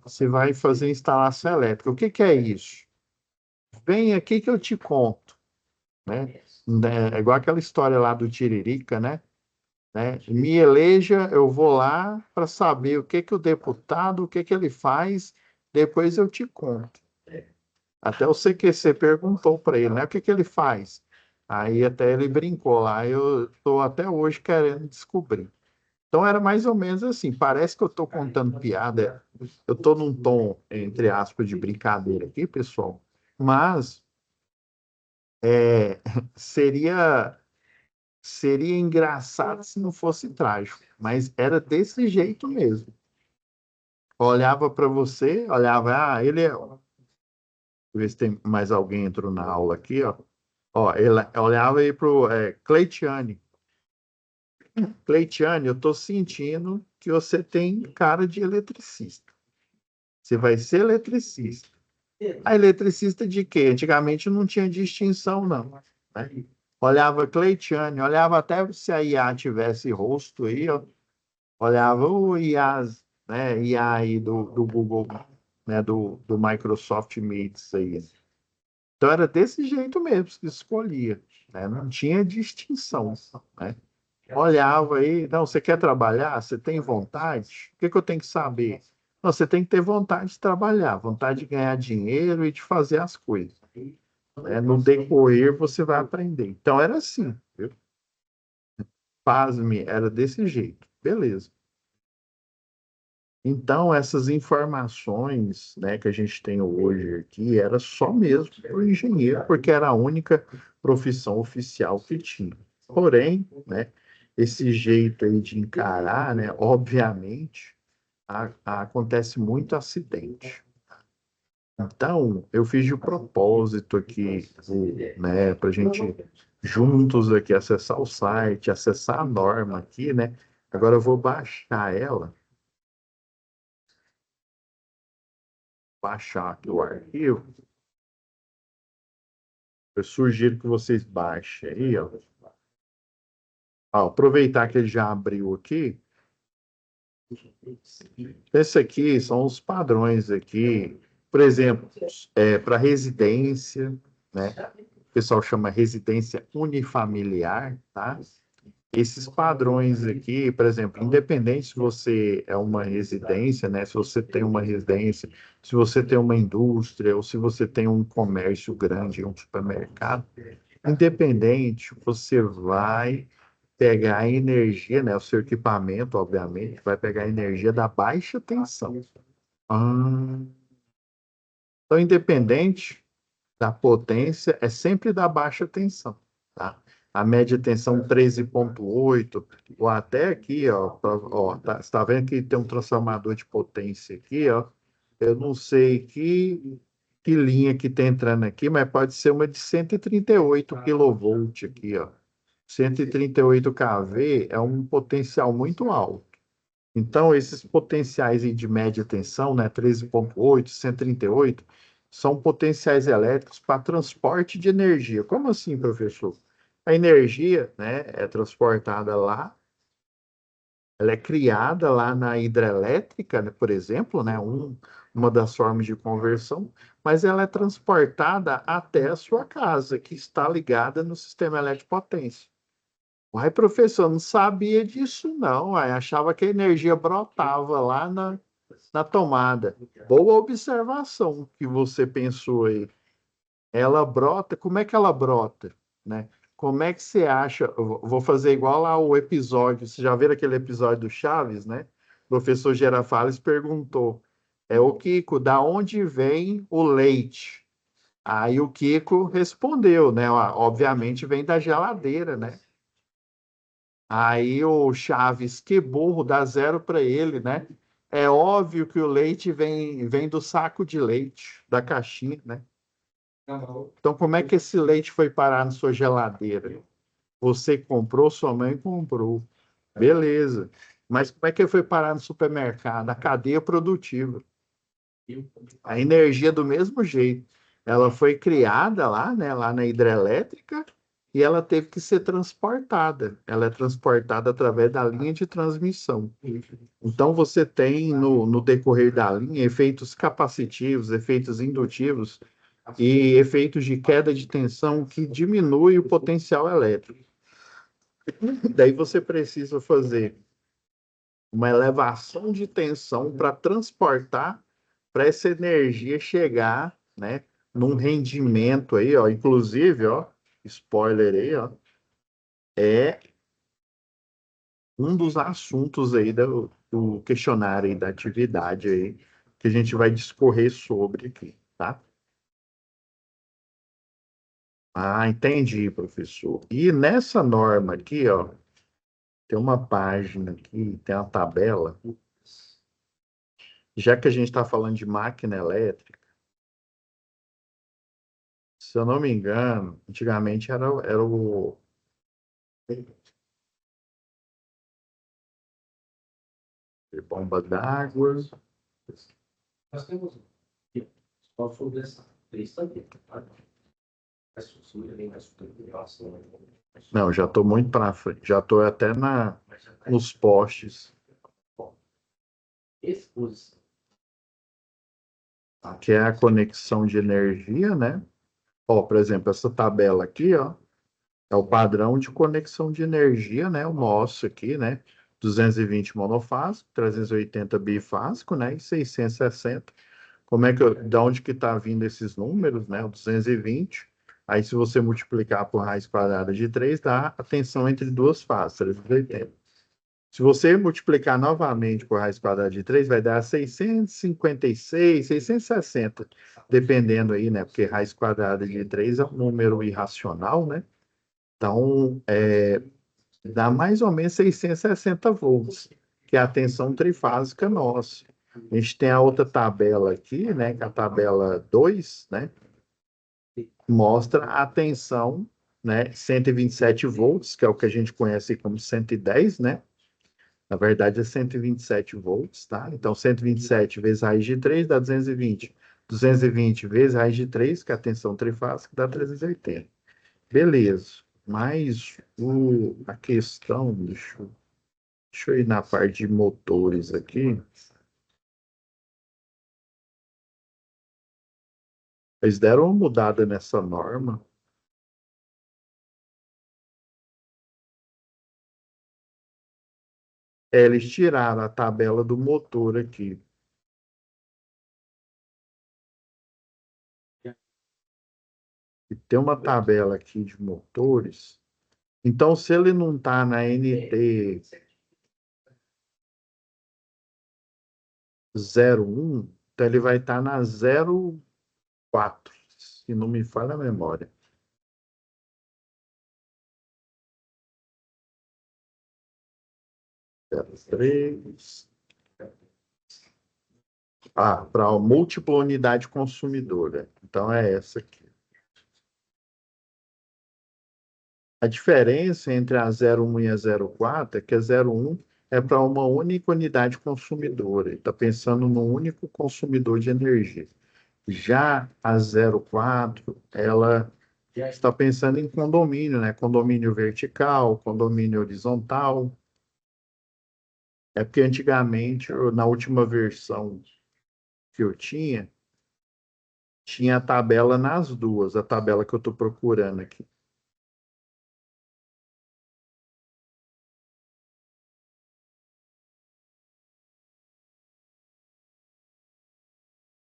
Você vai fazer instalação elétrica. O que que é isso? Vem aqui que eu te conto, né? É igual aquela história lá do Tiririca, né? Me eleja, eu vou lá para saber o que que o deputado, o que que ele faz, depois eu te conto. Até o CQC perguntou para ele, né? O que que ele faz? Aí até ele brincou lá, eu estou até hoje querendo descobrir. Então era mais ou menos assim, parece que eu estou contando piada, eu estou num tom, entre aspas, de brincadeira aqui, pessoal, mas é, seria engraçado se não fosse trágico, mas era desse jeito mesmo. Olhava para você, olhava, ele é. Deixa eu ver se tem mais alguém entrou na aula aqui, ó. Ó, ele olhava aí pro Cleitiane. Cleitiane, eu tô sentindo que você tem cara de eletricista. Você vai ser eletricista. A eletricista de quê? Antigamente não tinha distinção, não, né? Olhava Cleitiane, olhava até se a IA tivesse rosto aí, ó. Olhava o IA, né? IA aí do Google, né? Do Microsoft Meets aí. Então era desse jeito mesmo que escolhia, né? Não tinha distinção, né? Olhava aí, não, você quer trabalhar? Você tem vontade? O que que eu tenho que saber? Não, você tem que ter vontade de trabalhar, vontade de ganhar dinheiro e de fazer as coisas, né? No decorrer você vai aprender. Então era assim, viu? Pasme, era desse jeito. Beleza. Então, essas informações, né, que a gente tem hoje aqui, era só mesmo para o engenheiro, porque era a única profissão oficial que tinha. Porém, né, esse jeito aí de encarar, né, obviamente, acontece muito acidente. Então, eu fiz de propósito aqui, né, para a gente juntos aqui acessar o site, acessar a norma aqui, né? Agora eu vou baixar ela, baixar aqui o arquivo. Eu sugiro que vocês baixem aí, ó. Ó, aproveitar que ele já abriu aqui. Esse aqui são os padrões aqui. Por exemplo, para residência, né? O pessoal chama residência unifamiliar, tá? Esses padrões aqui, por exemplo, independente se você é uma residência, né? Se você tem uma residência, se você tem uma indústria ou se você tem um comércio grande, um supermercado, independente, você vai pegar a energia, né? O seu equipamento, obviamente, vai pegar a energia da baixa tensão. Ah, então, independente da potência, é sempre da baixa tensão, tá? A média tensão 13,8, ou até aqui, ó, tá, você tá vendo que tem um transformador de potência aqui, ó. Eu não sei que linha que está entrando aqui, mas pode ser uma de 138 kV aqui, ó. 138 kV é um potencial muito alto. Então, esses potenciais aí de média tensão, né, 13,8, 138, são potenciais elétricos para transporte de energia. Como assim, professor? A energia, né, é transportada lá, ela é criada lá na hidrelétrica, né, por exemplo, né, uma das formas de conversão, mas ela é transportada até a sua casa, que está ligada no sistema elétrico de potência. Uai, professor, não sabia disso, não. Uai, achava que a energia brotava lá na tomada. Boa observação que você pensou aí. Ela brota, como é que ela brota, né? Como é que você acha? Eu vou fazer igual lá o episódio. Você já viu aquele episódio do Chaves, né? O professor Girafales perguntou: o Kiko, da onde vem o leite? Aí o Kiko respondeu, né? Obviamente vem da geladeira, né? Aí o Chaves, que burro, dá zero para ele, né? É óbvio que o leite vem do saco de leite, da caixinha, né? Então, como é que esse leite foi parar na sua geladeira? Você comprou, sua mãe comprou. Beleza. Mas como é que ele foi parar no supermercado? Na cadeia produtiva. A energia do mesmo jeito. Ela foi criada lá, né? Lá na hidrelétrica e ela teve que ser transportada. Ela é transportada através da linha de transmissão. Então, você tem no decorrer da linha efeitos capacitivos, efeitos indutivos e efeitos de queda de tensão que diminui o potencial elétrico. Daí você precisa fazer uma elevação de tensão para transportar, para essa energia chegar, né, num rendimento aí, ó, inclusive, ó, spoiler aí, ó, é um dos assuntos aí do questionário aí, da atividade aí, que a gente vai discorrer sobre aqui, tá? Ah, entendi, professor. E nessa norma aqui, ó, tem uma página aqui, tem uma tabela, já que a gente está falando de máquina elétrica, se eu não me engano, antigamente era o bomba d'água. Nós temos só sobre essa três também, tá? Mas sobre além da superpopulação, Não, já estou muito para frente, já estou até nos postes. exposição. Que é a conexão de energia, né? Ó, por exemplo, essa tabela aqui, ó, é o padrão de conexão de energia, né? O nosso aqui, né? 220 monofásico, 380 bifásico, né? E 660. Como é que da onde que está vindo esses números, né? O 220. Aí, se você multiplicar por raiz quadrada de 3, dá a tensão entre duas fases, 380. Se você multiplicar novamente por raiz quadrada de 3, vai dar 656, 660, dependendo aí, né? Porque raiz quadrada de 3 é um número irracional, né? Então, dá mais ou menos 660 volts, que é a tensão trifásica nossa. A gente tem a outra tabela aqui, né? Que é a tabela 2, né? Mostra a tensão, né? 127 volts, que é o que a gente conhece como 110, né? Na verdade, é 127 volts, tá? Então, 127 vezes raiz de 3 dá 220. 220 vezes raiz de 3, que é a tensão trifásica, dá 380. Beleza. Mas a questão, deixa eu ir na parte de motores aqui. Eles deram uma mudada nessa norma. Eles tiraram a tabela do motor aqui. E tem uma tabela aqui de motores. Então, se ele não está na NT 01, então ele vai estar na 04, se não me falha a memória. 03. Ah, para múltipla unidade consumidora. Então é essa aqui. A diferença entre a 01 e a 04 é que a 01 é para uma única unidade consumidora. Está pensando num único consumidor de energia. Já a 04, ela está pensando em condomínio, né? Condomínio vertical, condomínio horizontal. É porque antigamente, na última versão que eu tinha a tabela nas duas, a tabela que eu estou procurando aqui.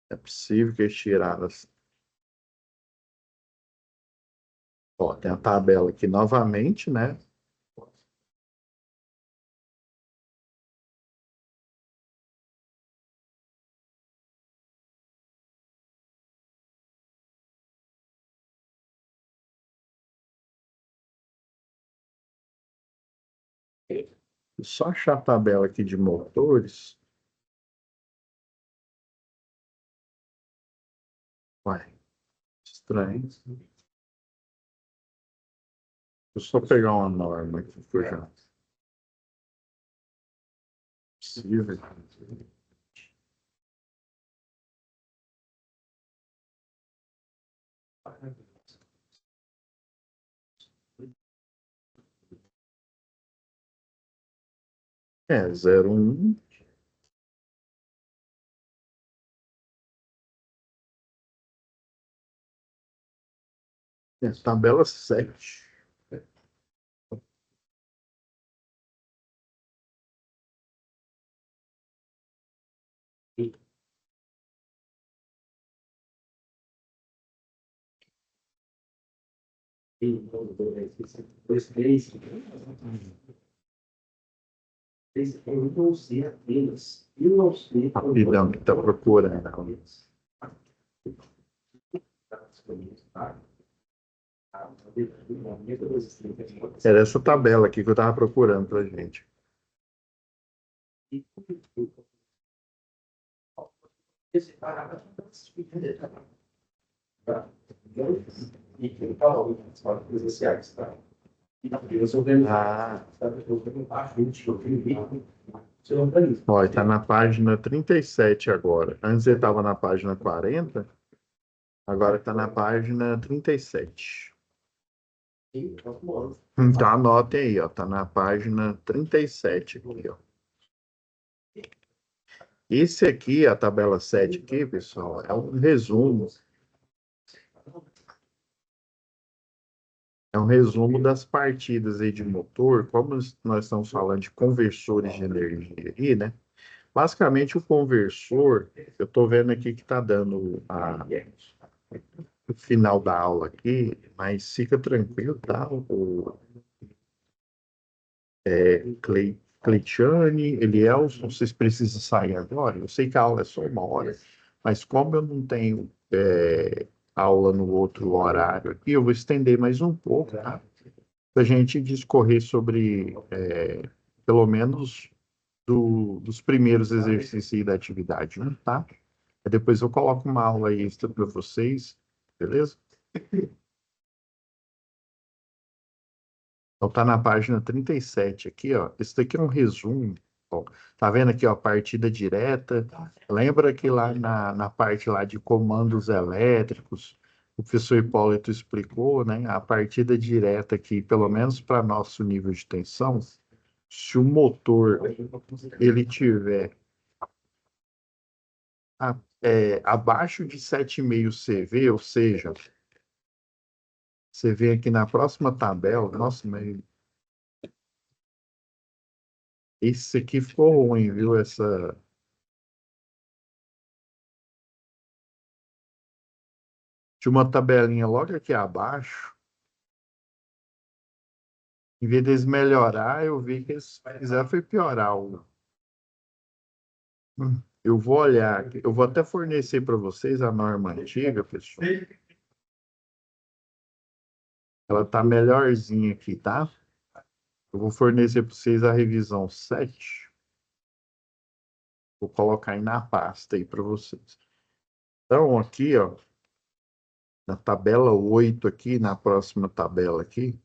É possível que eles tiraram. Ó, tem a tabela aqui novamente, né? Só achar a tabela aqui de motores. Uai, estranho. Deixa eu só pegar uma norma aqui, que eu já. Possível. É, 01. É, tabela 7. Eu não sei apenas. Eu não sei. Rapidão que tá procurando. Era essa tabela aqui que eu tava procurando pra gente. Esse parágrafo tá? E que fala as partes presenciais, tá? E resolvendo a gente, eu tenho seu organismo. Ó, está na página 37 agora. Antes ele estava na página 40, agora está na página 37. Então anotem aí, ó, está na página 37 aqui, ó. Esse aqui, a tabela 7 aqui, pessoal, é um resumo. É um resumo das partidas aí de motor, como nós estamos falando de conversores de energia aí, né? Basicamente, o conversor, eu estou vendo aqui que está dando o final da aula aqui, mas fica tranquilo, tá? O Cleitiane, Elielson, vocês precisam sair agora? Eu sei que a aula é só 1 hora, mas como eu não tenho aula no outro horário aqui, eu vou estender mais um pouco, tá? Para a gente discorrer sobre, pelo menos, dos primeiros exercícios da atividade, né? Tá? Aí depois eu coloco uma aula extra para vocês, beleza? Então tá na página 37 aqui, ó. Esse daqui é um resumo. Ó. Tá vendo aqui, ó, partida direta. Lembra que lá na parte lá de comandos elétricos, o professor Hipólito explicou, né? A partida direta aqui, pelo menos para nosso nível de tensão, se o motor ele tiver abaixo de 7,5 CV, ou seja, você vê aqui na próxima tabela, nossa, mas esse aqui ficou ruim, viu? Tinha uma tabelinha logo aqui abaixo. Em vez deles melhorar, eu vi que eles fizeram foi piorar. Eu vou olhar, eu vou até fornecer para vocês a norma antiga, pessoal. Ela tá melhorzinha aqui, tá? Eu vou fornecer para vocês a revisão 7. Vou colocar aí na pasta aí para vocês. Então, aqui, ó, na tabela 8 aqui, na próxima tabela aqui,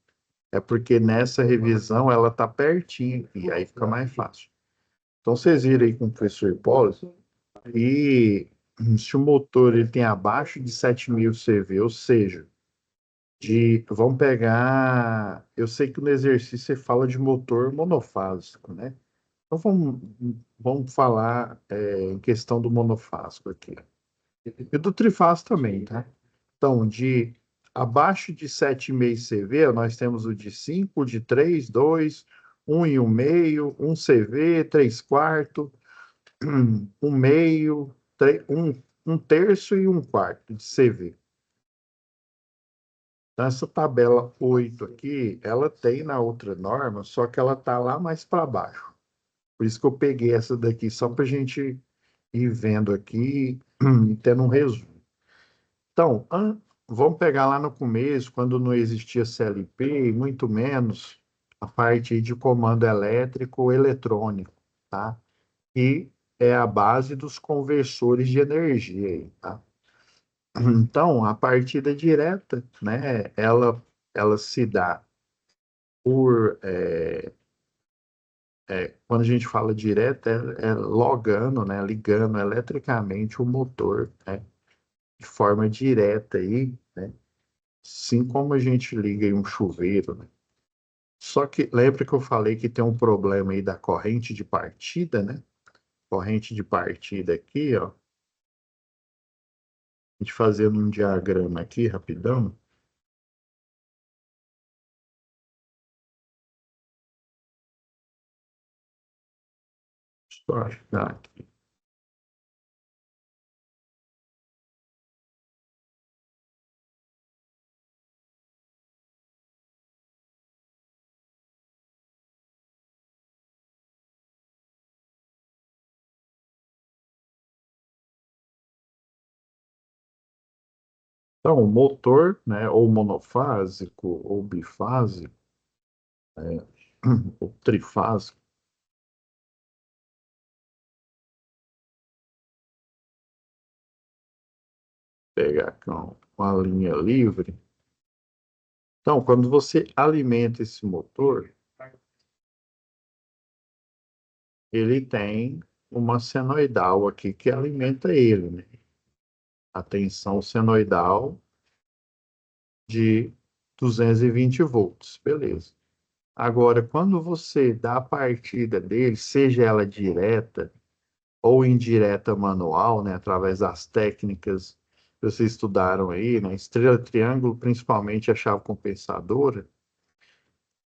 é porque nessa revisão ela tá pertinho aqui, aí fica mais fácil. Então, vocês viram aí com o professor Hipólito, e se o motor ele tem abaixo de 7,000 CV, ou seja, vamos pegar, eu sei que no exercício você fala de motor monofásico, né? Então vamos falar em questão do monofásico aqui. E do trifásico também, tá? Então, abaixo de 7,5 CV, nós temos o de 5, o de 3, 2, 1,5, 1 CV, 3 quartos, 1 meio, 1 terço e 1 quarto de CV. Então, essa tabela 8 aqui, ela tem na outra norma, só que ela está lá mais para baixo. Por isso que eu peguei essa daqui, só para a gente ir vendo aqui e tendo um resumo. Então, vamos pegar lá no começo, quando não existia CLP, e muito menos a parte de comando elétrico ou eletrônico, tá? E é a base dos conversores de energia, aí, tá? Então, a partida direta, né, ela se dá por, quando a gente fala direta, é logando, né, ligando eletricamente o motor, né, de forma direta aí, né, assim como a gente liga em um chuveiro, né? Só que lembra que eu falei que tem um problema aí da corrente de partida, né? Corrente de partida aqui, ó. A gente fazendo um diagrama aqui rapidão. Só achar aqui. Então, o motor, né, ou monofásico, ou bifásico, né, ou trifásico, pegar aqui uma linha livre. Então, quando você alimenta esse motor, ele tem uma senoidal aqui que alimenta ele, né? A tensão senoidal de 220 volts, beleza. Agora, quando você dá a partida dele, seja ela direta ou indireta manual, né, através das técnicas que vocês estudaram aí, né, estrela, triângulo, principalmente a chave compensadora,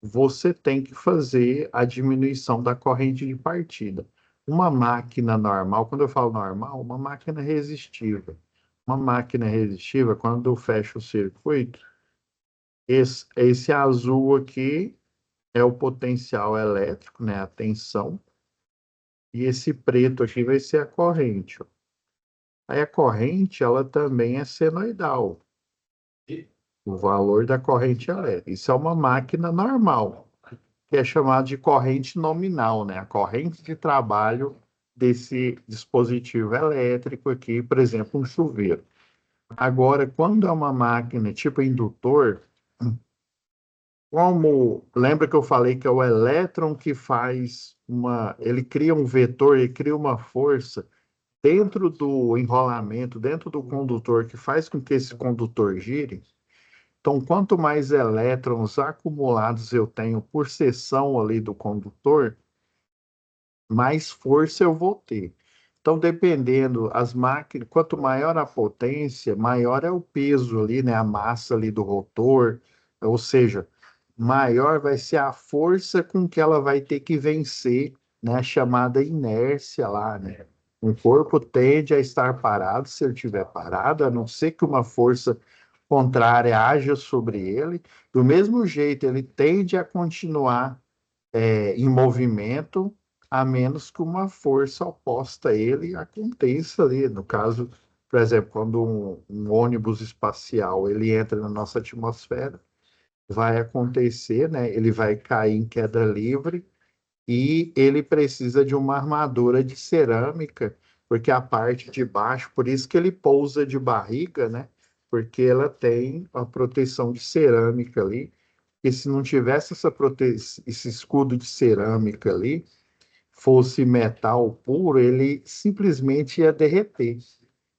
você tem que fazer a diminuição da corrente de partida. Uma máquina normal, quando eu falo normal, uma máquina resistiva. Uma máquina resistiva, quando eu fecho o circuito, esse azul aqui é o potencial elétrico, né, a tensão, e esse preto aqui vai ser a corrente, ó. Aí a corrente, ela também é senoidal, o valor da corrente elétrica. Isso é uma máquina normal, que é chamada de corrente nominal, né? A corrente de trabalho desse dispositivo elétrico aqui, por exemplo, um chuveiro. Agora, quando é uma máquina tipo indutor, como lembra que eu falei que é o elétron que faz ele cria um vetor, ele cria uma força dentro do enrolamento, dentro do condutor, que faz com que esse condutor gire. Então, quanto mais elétrons acumulados eu tenho por seção ali do condutor, mais força eu vou ter. Então, dependendo as máquinas, quanto maior a potência, maior é o peso ali, né, a massa ali do rotor, ou seja, maior vai ser a força com que ela vai ter que vencer, né, a chamada inércia lá, né? Um corpo tende a estar parado se ele estiver parado, a não ser que uma força contrária haja sobre ele. Do mesmo jeito, ele tende a continuar em movimento, a menos que uma força oposta a ele aconteça ali. No caso, por exemplo, quando um ônibus espacial ele entra na nossa atmosfera, vai acontecer, né? Ele vai cair em queda livre e ele precisa de uma armadura de cerâmica, porque a parte de baixo, por isso que ele pousa de barriga, né? Porque ela tem a proteção de cerâmica ali. E se não tivesse esse escudo de cerâmica ali, fosse metal puro, ele simplesmente ia derreter.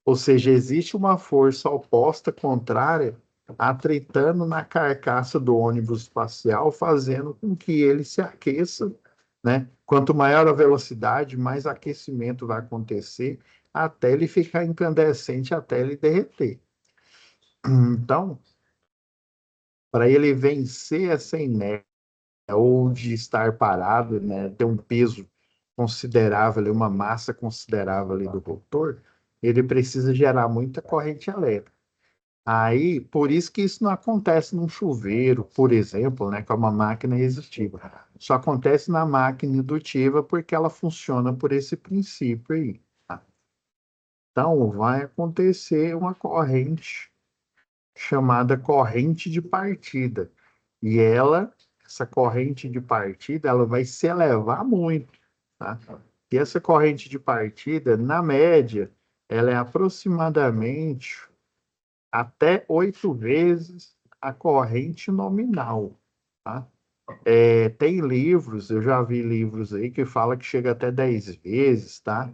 Ou seja, existe uma força oposta, contrária, atritando na carcaça do ônibus espacial, fazendo com que ele se aqueça, né? Quanto maior a velocidade, mais aquecimento vai acontecer, até ele ficar incandescente, até ele derreter. Então, para ele vencer essa inércia, ou de estar parado, né, ter um peso considerável, uma massa considerável ali do rotor, ele precisa gerar muita corrente elétrica. Aí, por isso que isso não acontece num chuveiro, por exemplo, né, que é uma máquina resistiva. Só acontece na máquina indutiva porque ela funciona por esse princípio aí. Tá? Então, vai acontecer uma corrente chamada corrente de partida. E essa corrente de partida, ela vai se elevar muito, tá? E essa corrente de partida, na média, ela é aproximadamente até 8 vezes a corrente nominal, tá? Tem livros, eu já vi livros aí que fala que chega até 10 vezes, tá?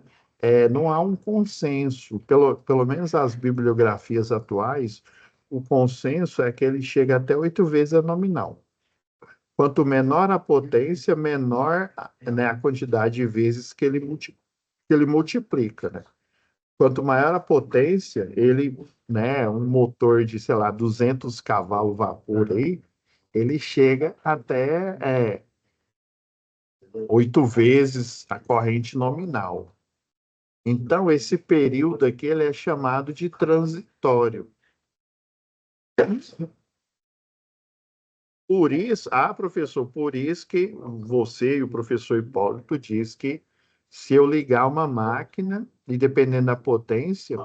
Não há um consenso, pelo menos as bibliografias atuais, o consenso é que ele chega até 8 vezes a nominal. Quanto menor a potência, menor, né, a quantidade de vezes que ele multiplica, né? Quanto maior a potência, ele, né, um motor de, sei lá, 200 cavalos vapor aí, ele chega até 8 vezes a corrente nominal. Então, esse período aqui ele é chamado de transitório. Por isso, professor, por isso que você e o professor Hipólito diz que se eu ligar uma máquina, e dependendo da potência,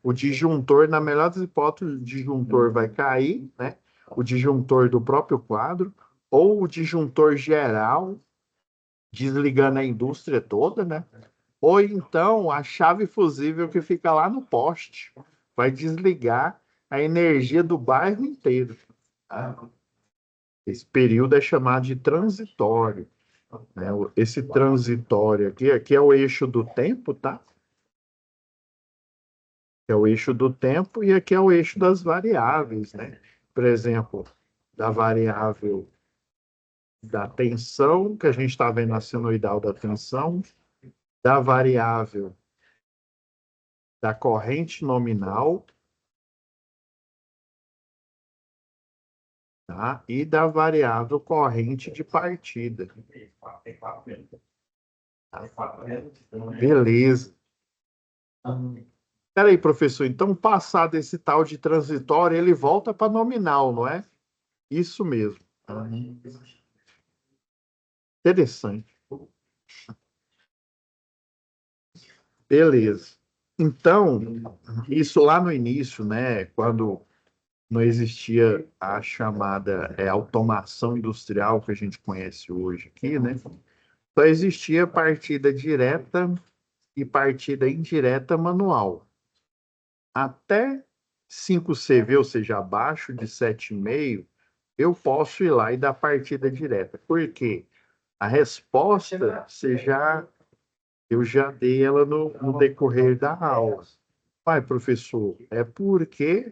o disjuntor, na melhor das hipóteses, o disjuntor vai cair, né? O disjuntor do próprio quadro, ou o disjuntor geral, desligando a indústria toda, né? Ou então a chave fusível que fica lá no poste vai desligar a energia do bairro inteiro. Tá? Esse período é chamado de transitório, né? Esse transitório aqui é o eixo do tempo, tá? É o eixo do tempo e aqui é o eixo das variáveis, né? Por exemplo, da variável da tensão, que a gente está vendo a senoidal da tensão, da variável da corrente nominal, tá? E da variável corrente de partida. Beleza. Peraí, professor, então passado esse tal de transitório, ele volta para nominal, não é? Isso mesmo. Interessante. Beleza. Então, isso lá no início, né, quando não existia a chamada automação industrial que a gente conhece hoje aqui, né? Só existia partida direta e partida indireta manual. Até 5 CV, ou seja, abaixo de 7,5, eu posso ir lá e dar partida direta. Por quê? A resposta eu já dei ela no decorrer da aula. Pai, professor, é porque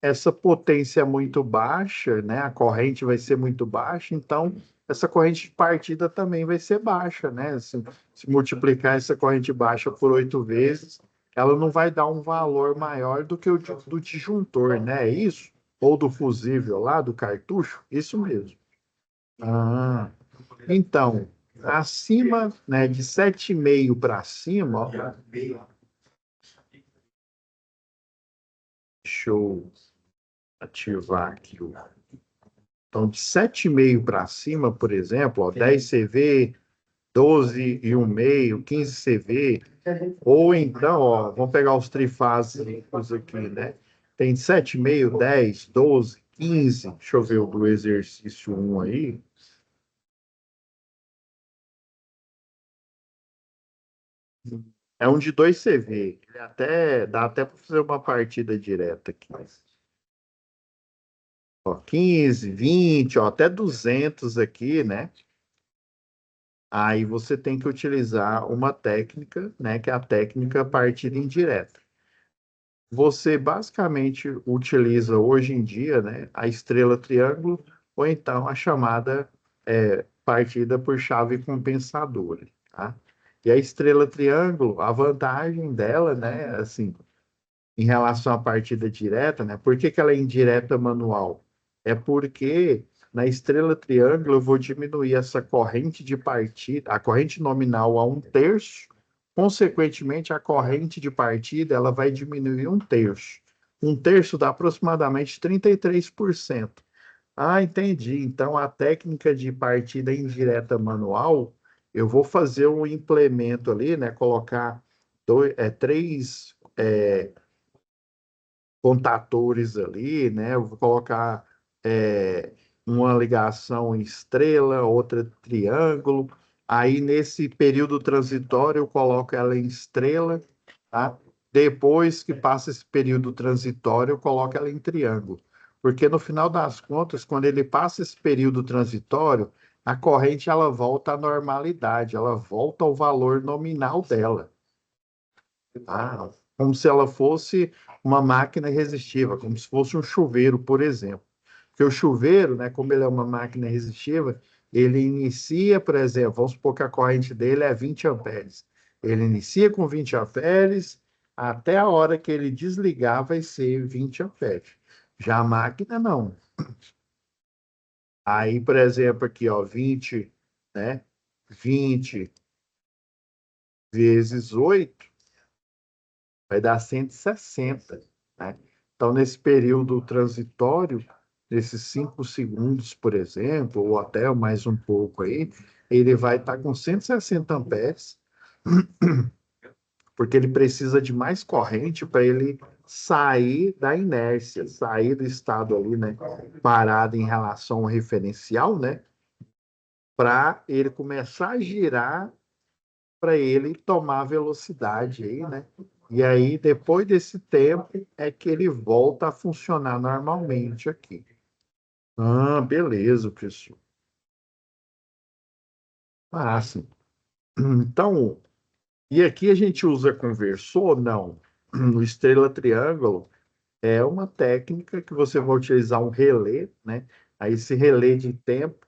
essa potência é muito baixa, né? A corrente vai ser muito baixa, então essa corrente de partida também vai ser baixa, né? Se multiplicar essa corrente baixa por 8 vezes, ela não vai dar um valor maior do que o do disjuntor, né? É isso? Ou do fusível lá, do cartucho? Isso mesmo. Ah, então, acima, né, de 7,5 para cima, ó, deixa eu ativar aqui o. Então, de 7,5 para cima, por exemplo, ó, 10 CV, 12 e 1,5, 15 CV, ou então, ó, vamos pegar os trifásicos aqui, né? Tem 7,5, 10, 12, 15. Deixa eu ver o do exercício 1 aí. É um de 2 CV. Dá até para fazer uma partida direta aqui. Ó, 15, 20, ó, até 200 aqui, né? Aí você tem que utilizar uma técnica, né, que é a técnica partida indireta. Você basicamente utiliza hoje em dia, né, a estrela triângulo ou então a chamada partida por chave compensadora, tá? E a estrela triângulo, a vantagem dela, né, assim, em relação à partida direta, né? Por que que ela é indireta manual? É porque na estrela triângulo eu vou diminuir essa corrente de partida, a corrente nominal a 1/3, consequentemente a corrente de partida ela vai diminuir 1/3. 1/3 dá aproximadamente 33%. Ah, entendi. Então a técnica de partida indireta manual, eu vou fazer um implemento ali, né? Colocar três contatores ali, né? Eu vou colocar uma ligação em estrela, outra triângulo. Aí, nesse período transitório, eu coloco ela em estrela, tá? Depois que passa esse período transitório, eu coloco ela em triângulo. Porque, no final das contas, quando ele passa esse período transitório, a corrente ela volta à normalidade, ela volta ao valor nominal dela. Tá? Como se ela fosse uma máquina resistiva, como se fosse um chuveiro, por exemplo. Porque o chuveiro, né, como ele é uma máquina resistiva, ele inicia, por exemplo, vamos supor que a corrente dele é 20 amperes. Ele inicia com 20 amperes, até a hora que ele desligar vai ser 20 amperes. Já a máquina, não. Aí, por exemplo, aqui, ó, 20, né? 20 vezes 8 vai dar 160, né? Então, nesse período transitório, nesses 5 segundos, por exemplo, ou até mais um pouco aí, ele vai estar com 160 amperes, porque ele precisa de mais corrente para ele sair da inércia, sair do estado ali, né, parado em relação ao referencial, né, para ele começar a girar, para ele tomar velocidade aí, né? E aí, depois desse tempo, é que ele volta a funcionar normalmente aqui. Ah, beleza, professor. Ah, sim. Então, e aqui a gente usa conversor? Não. O estrela triângulo é uma técnica que você vai utilizar um relé, né? Aí esse relé de tempo,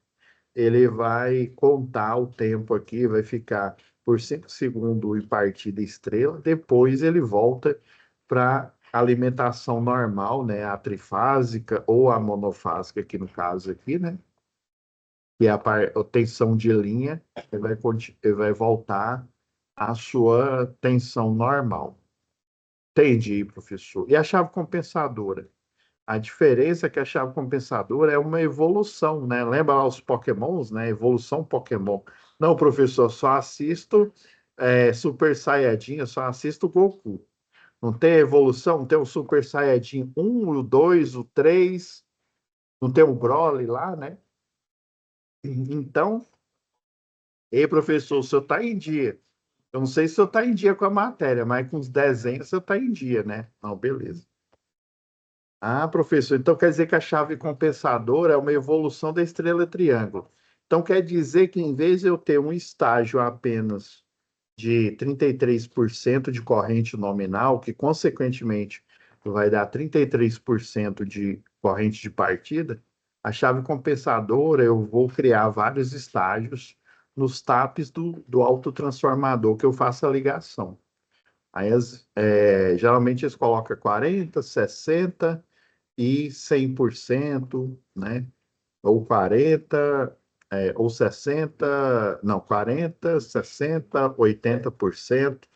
ele vai contar o tempo aqui, vai ficar por 5 segundos em partida estrela, depois ele volta para alimentação normal, né? A trifásica ou a monofásica, aqui no caso aqui, né? Que é a tensão de linha, ele vai voltar à sua tensão normal. Entendi, professor. E a chave compensadora? A diferença é que a chave compensadora é uma evolução, né? Lembra lá os Pokémons, né? Evolução Pokémon. Não, professor, só assisto Super Saiyajin, eu só assisto Goku. Não tem evolução, não tem o Super Saiyajin 1, o 2, o 3, não tem o Broly lá, né? Então, ei, professor, o senhor está em dia. Eu não sei se o senhor está em dia com a matéria, mas com os desenhos o senhor está em dia, né? Não, beleza. Ah, professor, então quer dizer que a chave compensadora é uma evolução da estrela triângulo. Então quer dizer que em vez de eu ter um estágio apenas de 33% de corrente nominal, que consequentemente vai dar 33% de corrente de partida, a chave compensadora eu vou criar vários estágios nos tapes do autotransformador que eu faço a ligação. Aí, geralmente eles colocam 40, 60 e 100%, né? Ou 40, ou 60, não, 40, 60, 80%.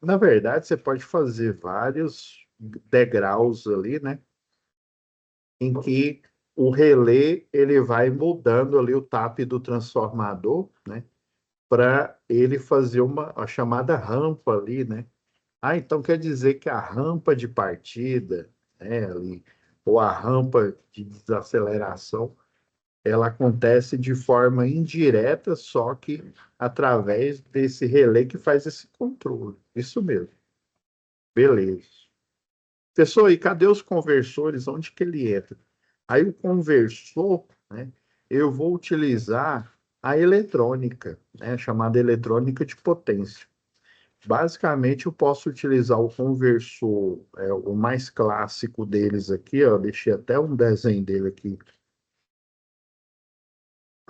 Na verdade, você pode fazer vários degraus ali, né? Em que o relé ele vai mudando ali o tape do transformador, né? Para ele fazer a chamada rampa ali, né? Ah, então quer dizer que a rampa de partida, né, ali, ou a rampa de desaceleração, ela acontece de forma indireta, só que através desse relé que faz esse controle. Isso mesmo. Beleza. Pessoal, e cadê os conversores? Onde que ele entra? Aí o conversor, né, eu vou utilizar a eletrônica, né, chamada eletrônica de potência. Basicamente, eu posso utilizar o conversor, o mais clássico deles aqui, ó, deixei até um desenho dele aqui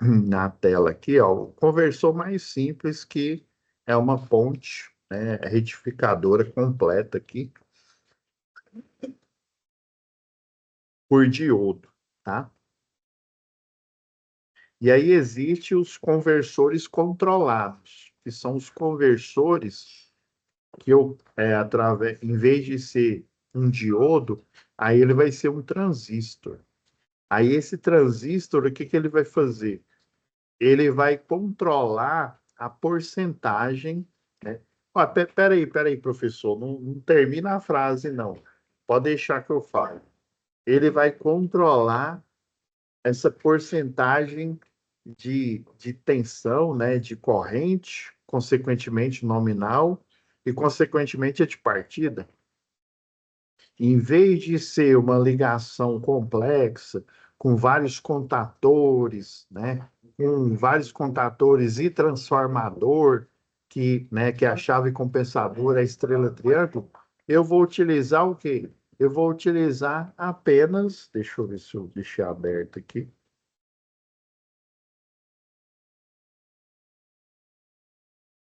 na tela aqui, ó, o conversor mais simples que é uma ponte, né, retificadora completa aqui por diodo, tá? E aí existe os conversores controlados, que são os conversores que através, em vez de ser um diodo, aí ele vai ser um transistor. Aí esse transistor, o que que ele vai fazer? Ele vai controlar a porcentagem, né? Ó, peraí, professor, não termina a frase, não. Pode deixar que eu fale. Ele vai controlar essa porcentagem de tensão, né, de corrente, consequentemente nominal, e consequentemente a de partida. Em vez de ser uma ligação complexa, com vários contatores, né? Com vários contatores e transformador, que é a chave compensadora, a estrela triângulo, eu vou utilizar o quê? eu vou utilizar apenas, deixa eu ver se eu deixei aberto aqui.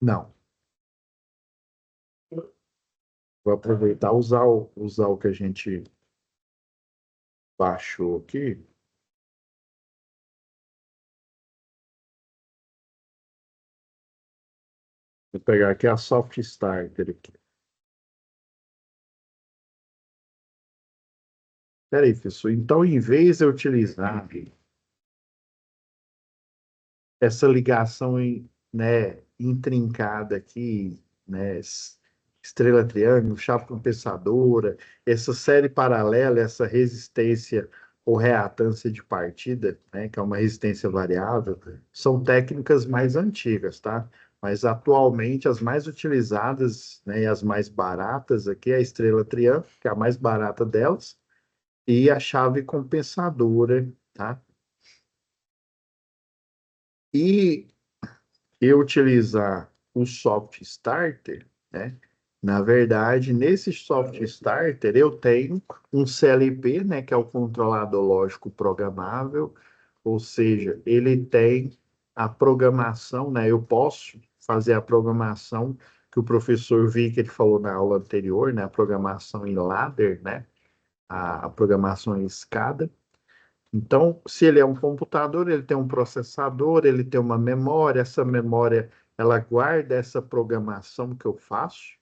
Não, vou aproveitar usar o que a gente baixou aqui. Vou pegar aqui a Soft Starter aqui. Peraí, pessoal. Então, em vez de eu utilizar essa ligação né, intrincada aqui, né, estrela triângulo, chave compensadora, essa série paralela, essa resistência ou reatância de partida, né, que é uma resistência variável, são técnicas mais antigas, tá? Mas atualmente as mais utilizadas, né, e as mais baratas aqui é a estrela triângulo, que é a mais barata delas, e a chave compensadora, tá? E eu utilizar o soft starter, né? Na verdade, nesse soft starter eu tenho um CLP, né, que é o controlador lógico programável, ou seja, ele tem a programação, né? Eu posso fazer a programação que o professor vi que ele falou na aula anterior, né? A programação em ladder, né? A programação em escada. Então, se ele é um computador, ele tem um processador, ele tem uma memória, essa memória ela guarda essa programação que eu faço,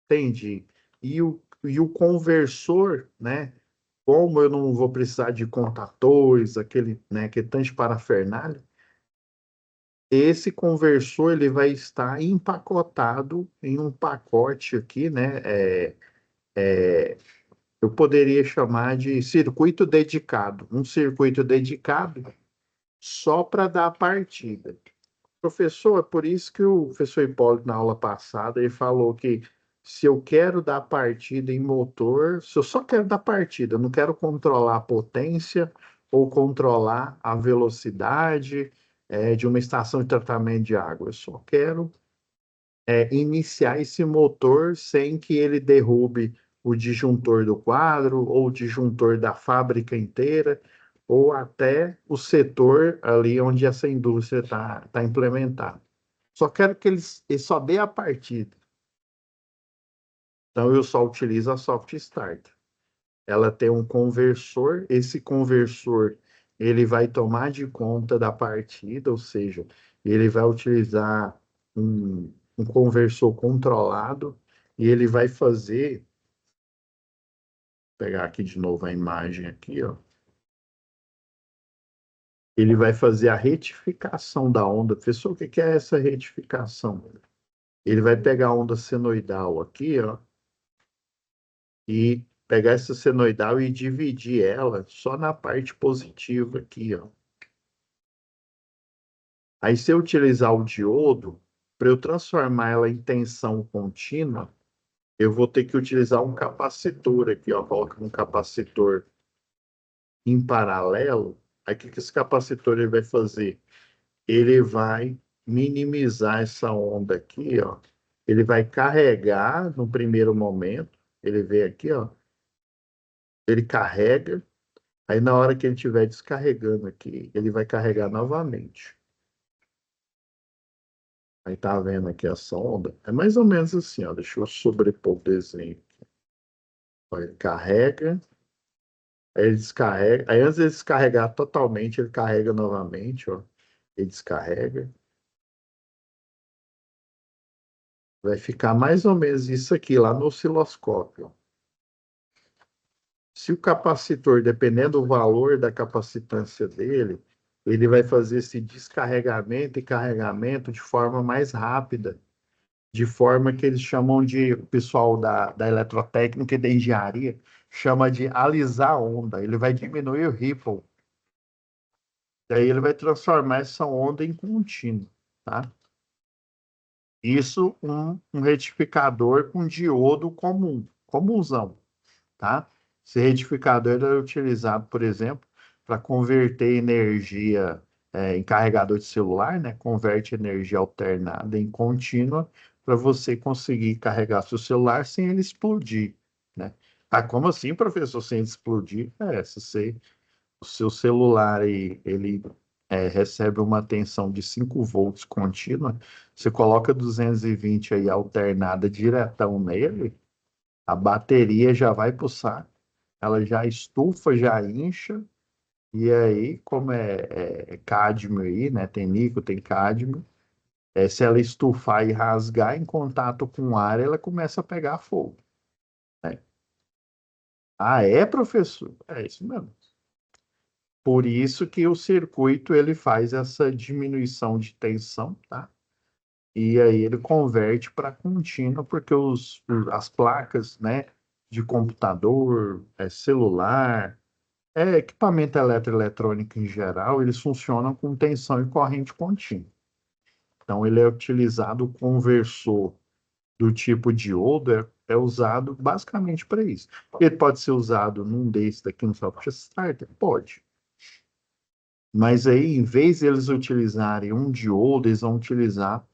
entende? E o conversor, né? Como eu não vou precisar de contadores, aquele, né, aquele tanto de parafernália, esse conversor ele vai estar empacotado em um pacote aqui, né? Eu poderia chamar de circuito dedicado. Um circuito dedicado só para dar a partida. Professor, é por isso que o professor Hipólito, na aula passada, ele falou que se eu quero dar partida em motor, se eu só quero dar partida, eu não quero controlar a potência ou controlar a velocidade, de uma estação de tratamento de água. Eu só quero iniciar esse motor sem que ele derrube o disjuntor do quadro ou o disjuntor da fábrica inteira ou até o setor ali onde essa indústria está implementada. Só quero que ele só dê a partida. Então eu só utilizo a Soft Start. Ela tem um conversor, esse conversor ele vai tomar de conta da partida, ou seja, ele vai utilizar um conversor controlado e ele vai fazer, vou pegar aqui de novo a imagem aqui, ó. Ele vai fazer a retificação da onda. Professor, o que é essa retificação? Ele vai pegar a onda senoidal aqui, ó, e pegar essa senoidal e dividir ela só na parte positiva aqui, ó. Aí, se eu utilizar o diodo, para eu transformar ela em tensão contínua, eu vou ter que utilizar um capacitor aqui, ó. Coloca um capacitor em paralelo. Aí, o que esse capacitor ele vai fazer? Ele vai minimizar essa onda aqui, ó. Ele vai carregar no primeiro momento. Ele vem aqui, ó. Ele carrega. Aí, na hora que ele estiver descarregando aqui, ele vai carregar novamente. Aí tá vendo aqui essa onda? É mais ou menos assim, ó. Deixa eu sobrepor o desenho. Olha, ele carrega, aí ele descarrega. Aí antes de descarregar totalmente, ele carrega novamente, ó. Ele descarrega. Vai ficar mais ou menos isso aqui lá no osciloscópio. Se o capacitor, dependendo do valor da capacitância dele, ele vai fazer esse descarregamento e carregamento de forma mais rápida, de forma que eles chamam de, o pessoal da eletrotécnica e da engenharia, chama de alisar a onda. Ele vai diminuir o ripple. Daí ele vai transformar essa onda em contínua, tá? Isso um retificador com diodo comum, comunzão, tá? Esse retificador é utilizado, por exemplo, para converter energia em carregador de celular, né? Converte energia alternada em contínua para você conseguir carregar seu celular sem ele explodir, né? Ah, como assim, professor, sem explodir? Se você, o seu celular aí, ele recebe uma tensão de 5 volts contínua, você coloca 220 aí alternada diretão nele, a bateria já vai pro saco, ela já estufa, já incha, e aí, como é cádmio aí, né? Tem níquel, tem cádmio, se ela estufar e rasgar em contato com o ar, ela começa a pegar fogo, né? Ah, é, professor? É isso mesmo. Por isso que o circuito ele faz essa diminuição de tensão, tá? E aí ele converte para contínua, porque as placas, né, de computador, celular, equipamento eletroeletrônico em geral, eles funcionam com tensão e corrente contínua. Então ele é utilizado, o conversor do tipo diodo é usado basicamente para isso. Ele pode ser usado num desse daqui no software starter? Pode. Mas aí, em vez de eles utilizarem um diodo, eles vão utilizar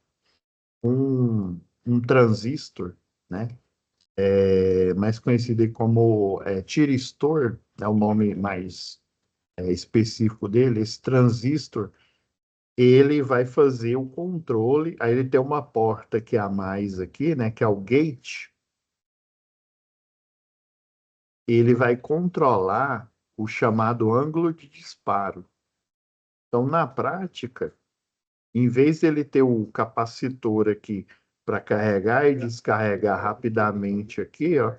um transistor, né? Mais conhecido aí como tiristor, é o nome mais específico dele. Esse transistor, ele vai fazer o controle. Aí ele tem uma porta que é a mais aqui, né? Que é o gate. Ele vai controlar o chamado ângulo de disparo. Então, na prática, em vez de ele ter o capacitor aqui para carregar e descarregar rapidamente aqui, ó,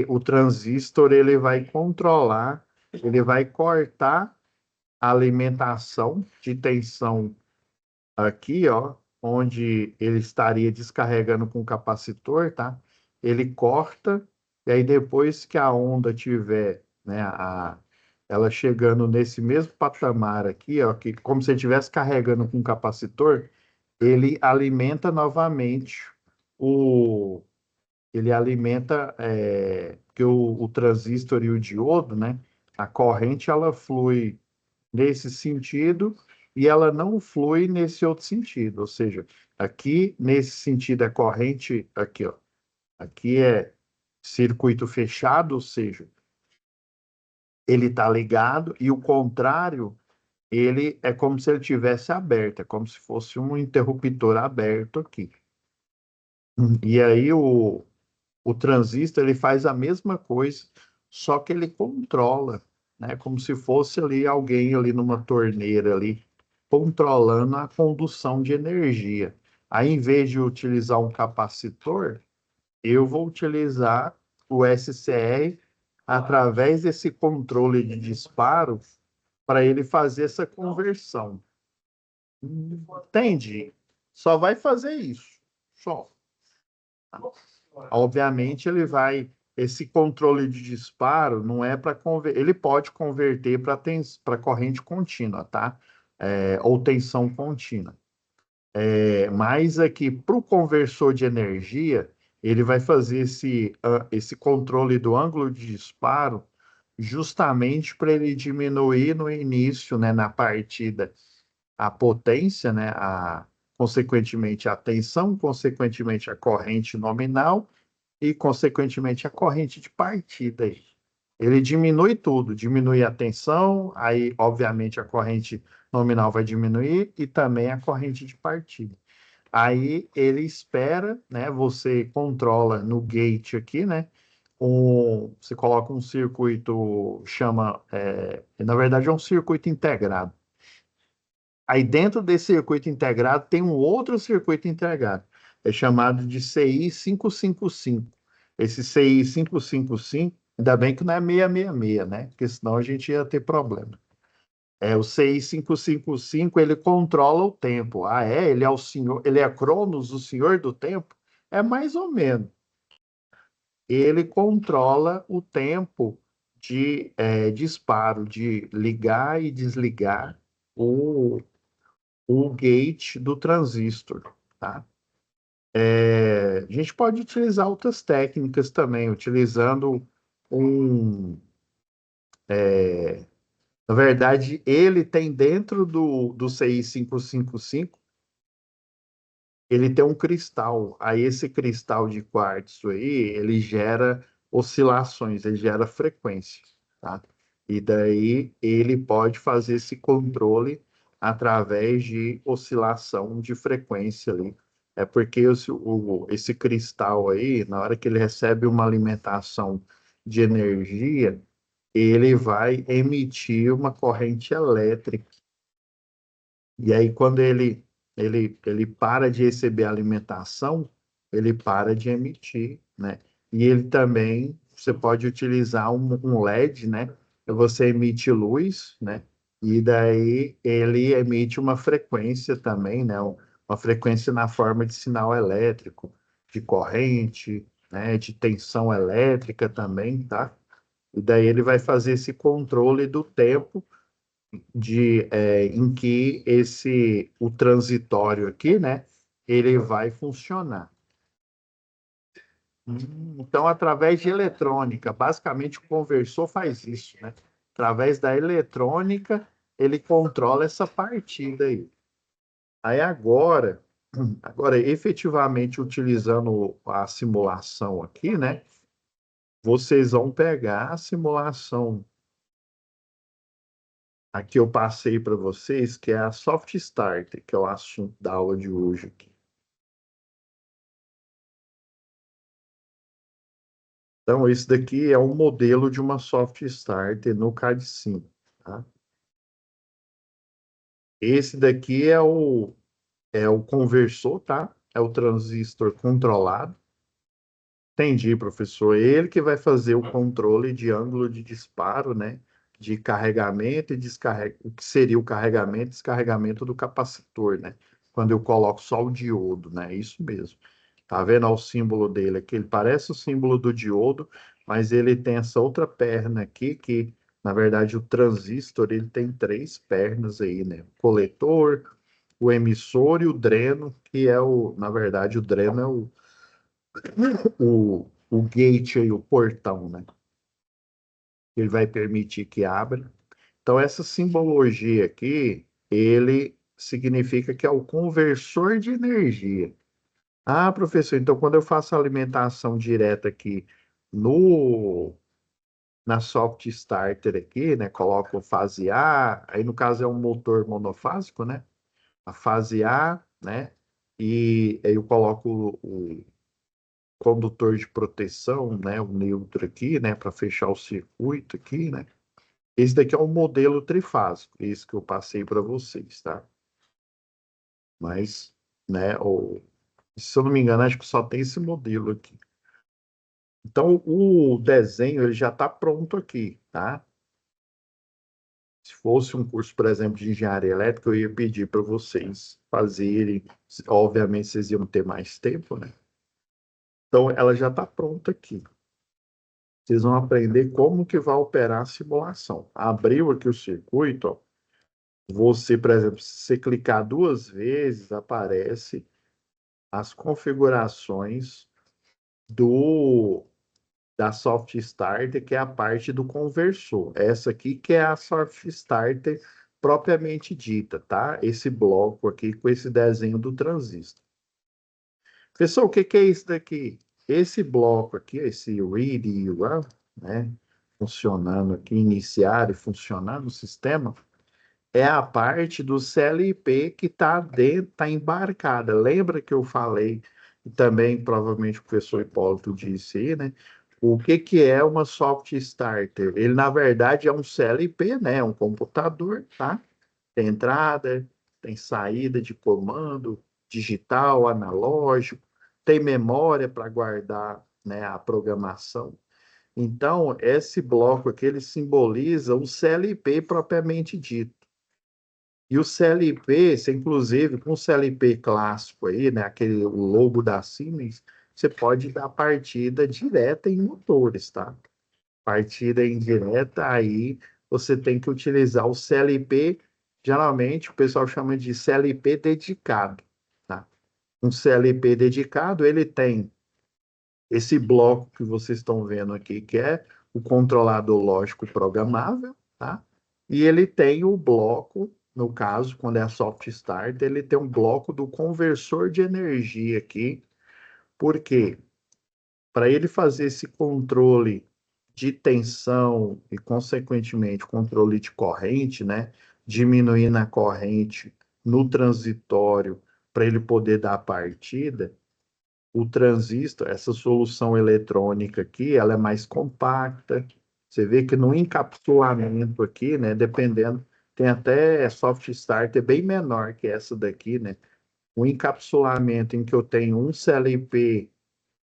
o transistor, ele vai controlar, ele vai cortar a alimentação de tensão aqui, ó, onde ele estaria descarregando com o capacitor, tá? Ele corta, e aí depois que a onda tiver, né, ela chegando nesse mesmo patamar aqui, ó, que como se ele estivesse carregando com o capacitor, ele alimenta novamente o ele alimenta que o transistor e o diodo, né? A corrente ela flui nesse sentido e ela não flui nesse outro sentido. Ou seja, aqui nesse sentido é corrente, aqui, ó. Aqui é circuito fechado, ou seja, ele está ligado, e o contrário, ele é como se ele tivesse aberto, é como se fosse um interruptor aberto aqui. E aí o transistor ele faz a mesma coisa, só que ele controla, né? Como se fosse ali alguém ali numa torneira ali, controlando a condução de energia. Aí, em vez de utilizar um capacitor, eu vou utilizar o SCR através desse controle de disparo para ele fazer essa conversão. Entende? Só vai fazer isso. Só. Obviamente, esse controle de disparo não é para converter, ele pode converter para corrente contínua, tá? Ou tensão contínua. Mas aqui, para o conversor de energia, ele vai fazer esse controle do ângulo de disparo justamente para ele diminuir no início, né, na partida, a potência, né, consequentemente a tensão, consequentemente a corrente nominal e, consequentemente, a corrente de partida aí. Ele diminui tudo, diminui a tensão, aí, obviamente, a corrente nominal vai diminuir e também a corrente de partida. Aí ele espera, né? Você controla no gate aqui, né? Você coloca um circuito, na verdade é um circuito integrado. Aí dentro desse circuito integrado tem um outro circuito integrado. É chamado de CI 555. Esse CI 555, ainda bem que não é 666, né? Porque senão a gente ia ter problema. O CI 555, ele controla o tempo. Ah, é? Ele é o senhor, ele é Cronos, o senhor do tempo? É mais ou menos. Ele controla o tempo de disparo, de ligar e desligar o gate do transistor, tá? A gente pode utilizar outras técnicas também, utilizando um. Na verdade, ele tem dentro do CI 555, ele tem um cristal. Aí esse cristal de quartzo aí, ele gera oscilações, ele gera frequência, tá? E daí ele pode fazer esse controle através de oscilação de frequência ali. É porque esse cristal aí, na hora que ele recebe uma alimentação de energia, ele vai emitir uma corrente elétrica. E aí, quando ele para de receber alimentação, ele para de emitir, né? E ele também, você pode utilizar um LED, né? Você emite luz, né? E daí ele emite uma frequência também, né? Uma frequência na forma de sinal elétrico, de corrente, né? De tensão elétrica também, tá? E daí ele vai fazer esse controle do tempo em que o transitório aqui, né, ele vai funcionar. Então, através de eletrônica, basicamente o conversor faz isso, né? Através da eletrônica, ele controla essa partida aí. Aí agora efetivamente utilizando a simulação aqui, né? Vocês vão pegar a simulação aqui eu passei para vocês, que é a Soft Starter, que é o assunto da aula de hoje aqui. Então, esse daqui é um modelo de uma Soft Starter no CAD/CIM, tá? Esse daqui é o conversor, tá? É o transistor controlado. Entendi, professor. Ele que vai fazer o controle de ângulo de disparo, né? De carregamento e descarregamento, o que seria o carregamento e descarregamento do capacitor, né? Quando eu coloco só o diodo, né? Isso mesmo. Tá vendo ó, o símbolo dele aqui? Ele parece o símbolo do diodo, mas ele tem essa outra perna aqui, que, na verdade, o transistor, ele tem três pernas aí, né? O coletor, o emissor e o dreno, que é na verdade, o dreno é o gate aí, o portão, né? Ele vai permitir que abra. Então, essa simbologia aqui, ele significa que é o conversor de energia. Ah, professor, então quando eu faço a alimentação direta aqui no na soft starter aqui, né, coloco fase A, aí no caso é um motor monofásico, né? A fase A, né? E aí eu coloco o condutor de proteção, né, o neutro aqui, né, para fechar o circuito aqui, né? Esse daqui é um modelo trifásico, esse que eu passei para vocês, tá? Mas, né, se eu não me engano, acho que só tem esse modelo aqui. Então, o desenho ele já está pronto aqui, tá? Se fosse um curso, por exemplo, de engenharia elétrica, eu ia pedir para vocês fazerem. Obviamente, vocês iam ter mais tempo, né? Então, ela já está pronta aqui. Vocês vão aprender como que vai operar a simulação. Abriu aqui o circuito, ó. Você, por exemplo, se você clicar duas vezes, aparece as configurações do da Soft Starter, que é a parte do conversor. Essa aqui que é a Soft Starter propriamente dita, tá? Esse bloco aqui com esse desenho do transistor. Pessoal, o que que é isso daqui? Esse bloco aqui, esse read e run, né? Funcionando aqui, iniciar e funcionar no sistema, é a parte do CLP que está dentro, está embarcada. Lembra que eu falei, e também provavelmente o professor Hipólito disse aí, né? O que que é uma soft starter? Ele, na verdade, é um CLP, né? Um computador, tá? Tem entrada, tem saída de comando, digital, analógico, tem memória para guardar, né, a programação. Então, esse bloco aqui, ele simboliza o CLP propriamente dito. E o CLP, você, inclusive, com o CLP clássico aí, né, o logo da Siemens, você pode dar partida direta em motores, tá? Partida indireta, aí você tem que utilizar o CLP, geralmente o pessoal chama de CLP dedicado, tá? Um CLP dedicado, ele tem esse bloco que vocês estão vendo aqui, que é o controlador lógico programável, tá? E ele tem o bloco, no caso, quando é a soft start, ele tem um bloco do conversor de energia aqui. Por quê? para ele fazer esse controle de tensão e, consequentemente, controle de corrente, né? Diminuindo a corrente no transitório para ele poder dar a partida, o transistor, essa solução eletrônica aqui, ela é mais compacta. Você vê que no encapsulamento aqui, né, dependendo, tem até soft starter bem menor que essa daqui, né? O encapsulamento em que eu tenho um CLP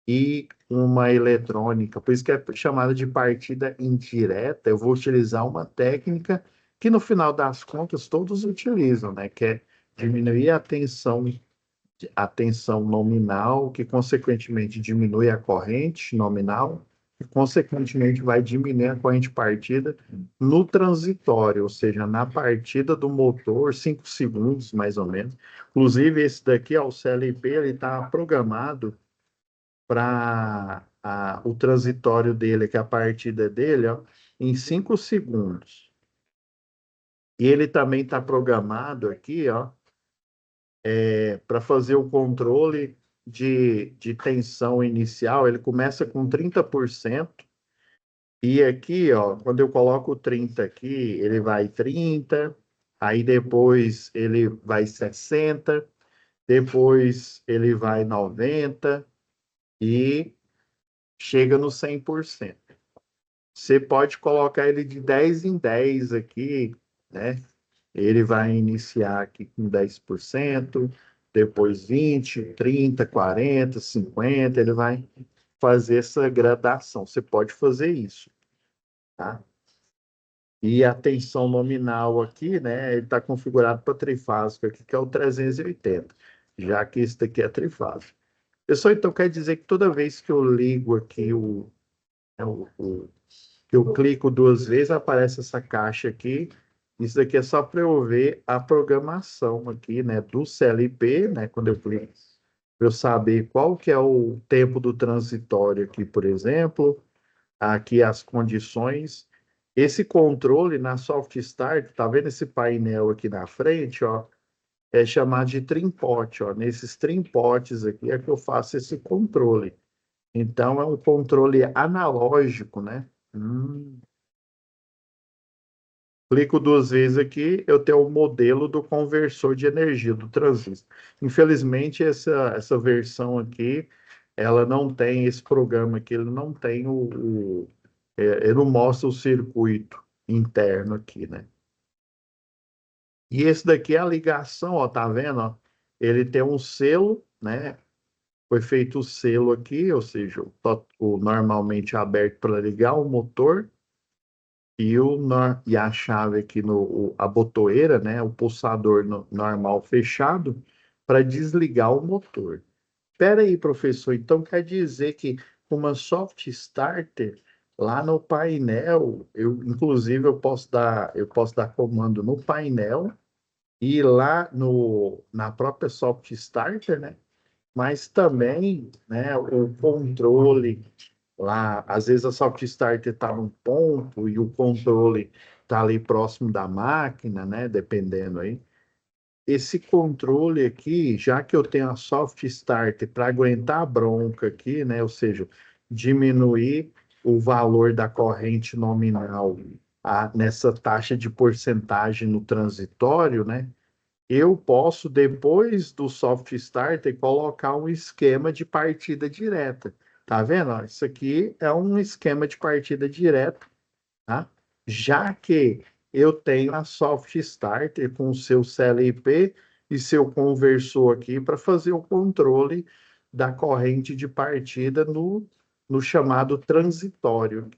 e uma eletrônica, por isso que é chamada de partida indireta, eu vou utilizar uma técnica que no final das contas todos utilizam, né? Que é diminuir a tensão nominal, que consequentemente diminui a corrente nominal, e consequentemente vai diminuir a corrente partida no transitório, ou seja, na partida do motor, 5 segundos mais ou menos. Inclusive, esse daqui, ó, o CLP, ele está programado para o transitório dele, que é a partida dele, ó, em 5 segundos. E ele também está programado aqui, ó, para fazer o controle de tensão inicial. Ele começa com 30%. E aqui, ó, quando eu coloco 30 aqui, ele vai 30, aí depois ele vai 60, depois ele vai 90 e chega no 100%. Você pode colocar ele de 10 em 10 aqui, né? Ele vai iniciar aqui com 10%, depois 20, 30, 40, 50, ele vai fazer essa gradação. Você pode fazer isso, tá? E a tensão nominal aqui, né? Ele está configurado para trifásico aqui, que é o 380, já que esse daqui é trifásico. Pessoal, então quer dizer que toda vez que eu ligo aqui né, que eu clico duas vezes, aparece essa caixa aqui. Isso daqui é só para eu ver a programação aqui, né, do CLP, né, quando eu clico, para eu saber qual que é o tempo do transitório aqui, por exemplo, aqui as condições. Esse controle na Soft Start, tá vendo esse painel aqui na frente, ó, é chamado de trimpote, ó. Nesses trimpotes aqui é que eu faço esse controle. Então, é um controle analógico, né? Clico duas vezes aqui, eu tenho o modelo do conversor de energia do transistor. Infelizmente, essa versão aqui, ela não tem esse programa aqui, ele não tem ele não mostra o circuito interno aqui, né? E esse daqui é a ligação, ó, tá vendo? Ó? Ele tem um selo, né? Foi feito o selo aqui, ou seja, o normalmente aberto para ligar o motor e a chave aqui a botoeira, né, o pulsador normal fechado para desligar o motor. Espera aí, professor, então quer dizer que uma soft starter lá no painel, inclusive eu posso dar comando no painel e lá na própria soft starter, né? Mas também, né, o controle lá, às vezes a Soft Starter está num ponto e o controle está ali próximo da máquina, né? Dependendo aí. Esse controle aqui, já que eu tenho a Soft Starter para aguentar a bronca aqui, né? Ou seja, diminuir o valor da corrente nominal nessa taxa de porcentagem no transitório, né? Eu posso, depois do soft starter, colocar um esquema de partida direta. Tá vendo? Ó, isso aqui é um esquema de partida direta, tá? Já que eu tenho a soft starter com o seu CLP e seu conversor aqui para fazer o controle da corrente de partida no chamado transitório.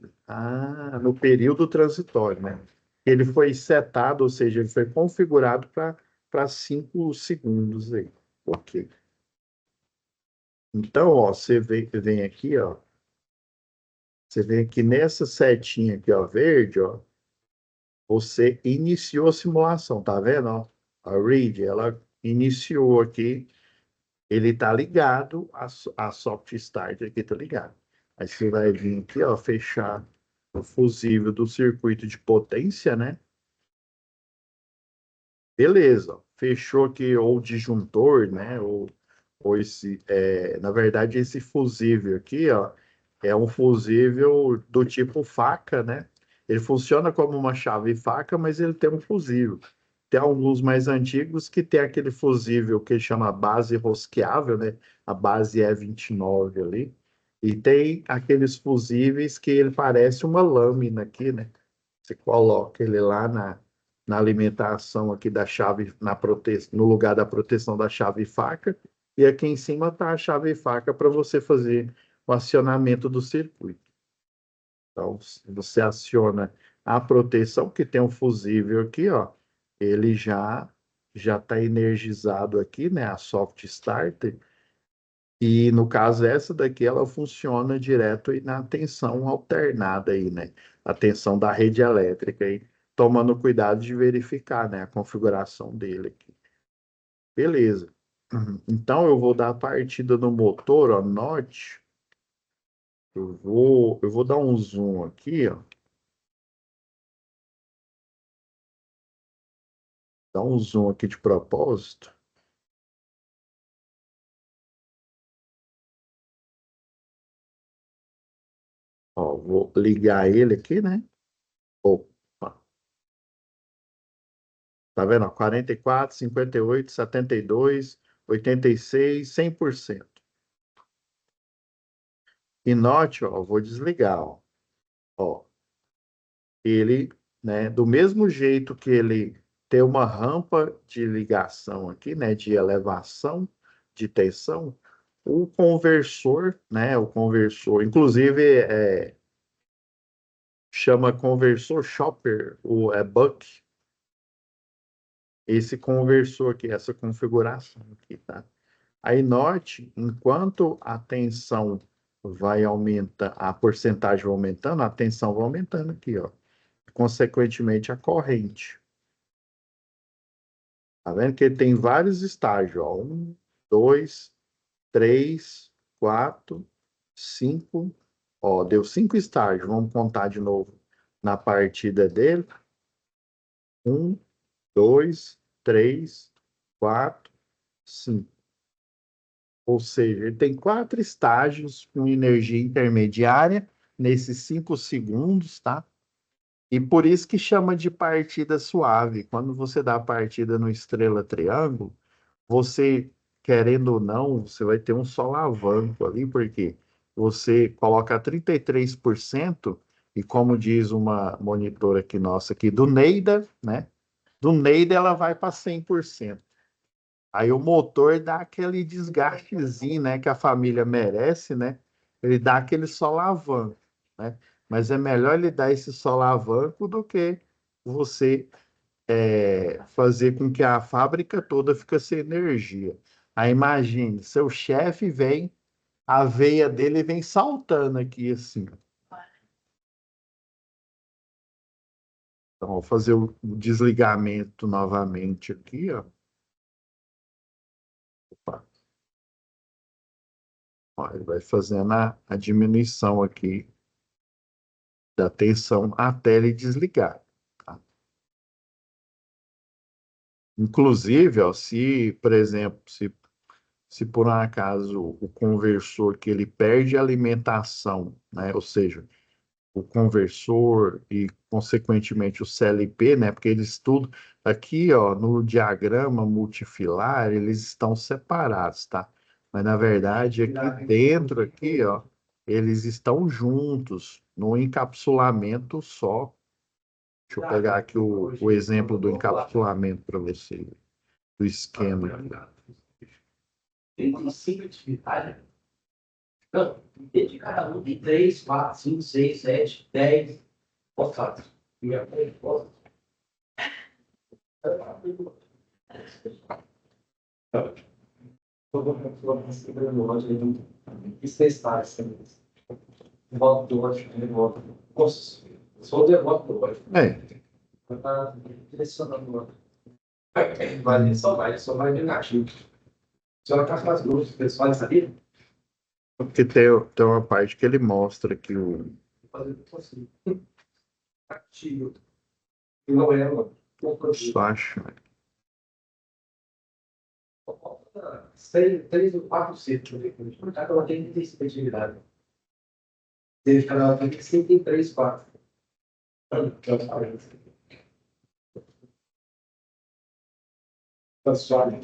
No período transitório, né? Ele foi setado, ou seja, ele foi configurado para 5 segundos aí. Ok. Então, ó, você vem aqui, ó. Você vem aqui nessa setinha aqui, ó, verde, ó. Você iniciou a simulação, tá vendo, ó? A Read, ela iniciou aqui. Ele tá ligado, a soft start aqui tá ligado. Aí você vai vir aqui, ó, fechar o fusível do circuito de potência, né? Beleza, ó, fechou aqui ou o disjuntor, né? Ou na verdade, esse fusível aqui, ó, É um fusível do tipo faca, né? Ele funciona como uma chave faca, mas ele tem um fusível. Tem alguns mais antigos que tem aquele fusível que chama base rosqueável, né? A base é 29 ali. E tem aqueles fusíveis que ele parece uma lâmina aqui, né? Você coloca ele lá na alimentação aqui da chave, no lugar da proteção da chave faca, e aqui em cima está a chave faca para você fazer o acionamento do circuito. Então, se você aciona a proteção, que tem um fusível aqui, ó, ele já está energizado aqui, né? A soft starter. E no caso, essa daqui ela funciona direto aí na tensão alternada aí, né? A tensão da rede elétrica aí, tomando cuidado de verificar, né, a configuração dele aqui. Beleza. Então eu vou dar a partida no motor, ó, note. Eu vou dar um zoom aqui, ó. Dar um zoom aqui de propósito. Ó, vou ligar ele aqui, né? Opa. Tá vendo? Ó, 44, 58, 72, 86, 100%. E note, ó, vou desligar, ó. Ó, ele, né, do mesmo jeito que ele tem uma rampa de ligação aqui, né, de elevação de tensão, o conversor, né, o conversor, inclusive chama conversor chopper, o buck, esse conversor aqui, essa configuração aqui, tá? Aí note, enquanto a tensão vai aumentar, a porcentagem vai aumentando, a tensão vai aumentando aqui, ó. Consequentemente, a corrente. Tá vendo que ele tem vários estágios, ó. 1, 2, 3, 4, 5. Ó, deu 5 estágios. Vamos contar de novo na partida dele. 1, 2, 3, 4, 5. Ou seja, ele tem 4 estágios com energia intermediária nesses 5 segundos, tá? E por isso que chama de partida suave. Quando você dá a partida no estrela triângulo, você, querendo ou não, você vai ter um solavanco ali, porque você coloca 33% e como diz uma monitora aqui nossa aqui, do Neida, né? Do Neida ela vai para 100%. Aí o motor dá aquele desgastezinho, né, que a família merece, né? Ele dá aquele solavanco, né? Mas é melhor ele dar esse solavanco do que você fazer com que a fábrica toda fique sem energia. Aí imagine, seu chefe vem, a veia dele vem saltando aqui assim. Então, vou fazer o desligamento novamente aqui, ó. Opa. Ó, ele vai fazendo a diminuição aqui da tensão até ele desligar. Tá? Inclusive, ó, se, por exemplo, se por um acaso o conversor que ele perde a alimentação, né, ou seja, o conversor e, consequentemente, o CLP, né? Porque eles tudo aqui, ó, no diagrama multifilar, eles estão separados, tá? Mas na verdade, aqui dentro, aqui, ó, eles estão juntos, no encapsulamento só. Deixa eu pegar aqui o exemplo do encapsulamento para você, do esquema. 35 atividades. Não, de cada um tem 3, 4, 5, 6, 7, 10 postados. E a posta. Isso é estágio também. Volta do outro, volta. Nossa, só o devoto do outro. Está direcionando o outro. Só vai negativo. Se ela está com as duas, pessoal, sabia? Porque tem uma parte que ele mostra que o. Fazer assim. Ativo. E não é, mano. Só acho. 3 ou 4 ciclos. Cada uma tem 35 atividades. Deixa ela aqui, 53, 4. Tá suave.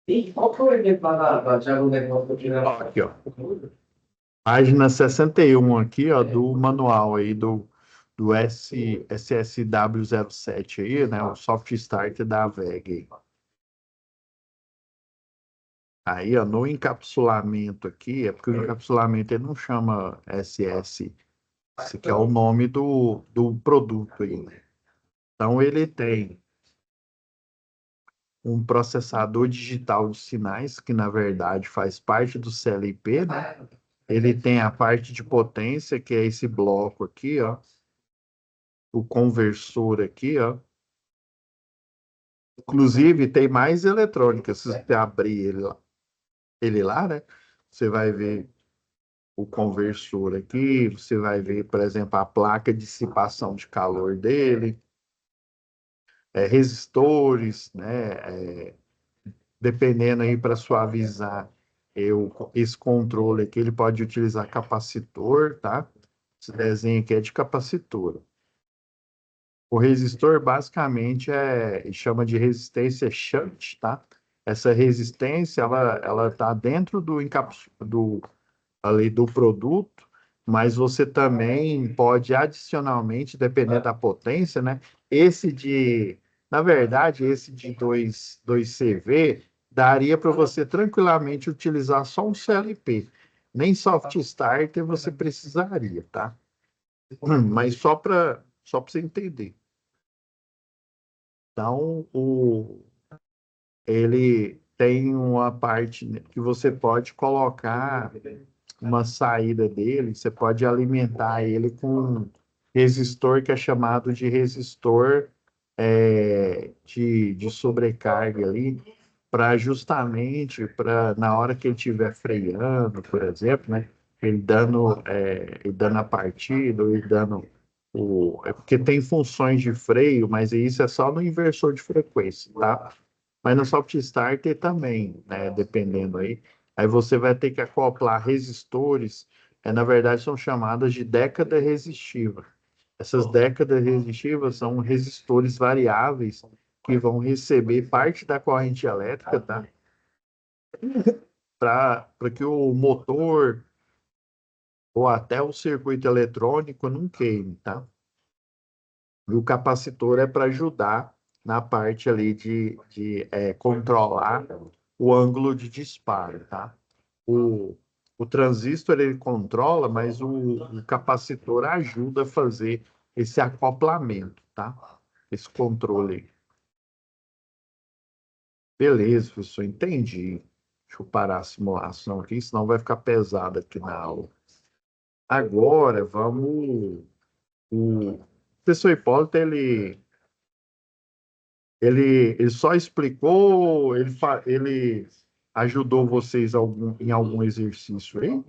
E qual que é o evento lá da Thiago Negócio aqui na... Aqui, ó. Página 61 aqui, ó, do manual aí do SSW07 aí, né? O soft start da VEG. Aí, ó, no encapsulamento aqui, é porque o encapsulamento ele não chama SS. Esse aqui é o nome do produto aí, né? Então, ele tem um processador digital de sinais, que na verdade faz parte do CLP, né? Ele tem a parte de potência, que é esse bloco aqui, ó. O conversor aqui, ó. Inclusive, tem mais eletrônica. Se você abrir ele lá, né? Você vai ver o conversor aqui, você vai ver, por exemplo, a placa de dissipação de calor dele, resistores, né? Dependendo aí para suavizar esse controle aqui, ele pode utilizar capacitor, tá? Esse desenho aqui é de capacitor. O resistor basicamente chama de resistência shunt, tá? Essa resistência ela tá dentro ali do produto, mas você também pode adicionalmente, dependendo da potência, né? Na verdade, esse de 2CV daria para você tranquilamente utilizar só um CLP. Nem soft starter você precisaria, tá? Mas só para você entender. Então, ele tem uma parte que você pode colocar uma saída dele, você pode alimentar ele com um resistor que é chamado de resistor de sobrecarga ali, para justamente na hora que ele estiver freando, por exemplo, né? Ele dando a partida, ou ele dando é porque tem funções de freio, mas isso é só no inversor de frequência, tá? Mas no soft starter também, né? Dependendo aí. Aí você vai ter que acoplar resistores, na verdade são chamadas de década resistiva. Essas décadas resistivas são resistores variáveis que vão receber parte da corrente elétrica, tá? Para que o motor ou até o circuito eletrônico não queime, tá? E o capacitor é para ajudar na parte ali de controlar o ângulo de disparo, tá? O transistor ele controla, mas o capacitor ajuda a fazer esse acoplamento, tá? Esse controle. Beleza, professor, entendi. Deixa eu parar a simulação aqui, senão vai ficar pesado aqui na aula. Agora, vamos. O professor Hipólito, ele só explicou, ele ajudou vocês em algum exercício aí?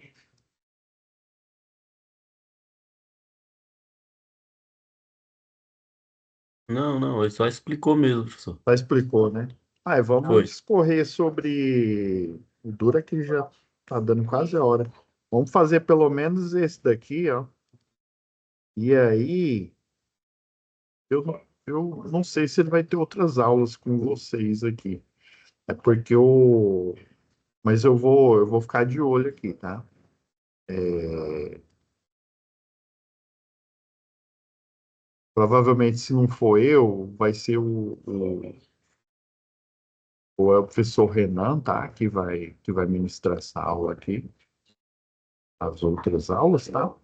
Não, não, ele só explicou mesmo, professor. Só explicou, né? Ah, vamos Foi. discorrer sobre. O duro é que já tá dando quase a hora. Vamos fazer pelo menos esse daqui, ó. E aí, eu não sei se ele vai ter outras aulas com vocês aqui. É porque eu. Mas eu vou ficar de olho aqui, tá? Provavelmente, se não for eu, vai ser o professor Renan, tá? Que vai ministrar essa aula aqui, as outras aulas, tá?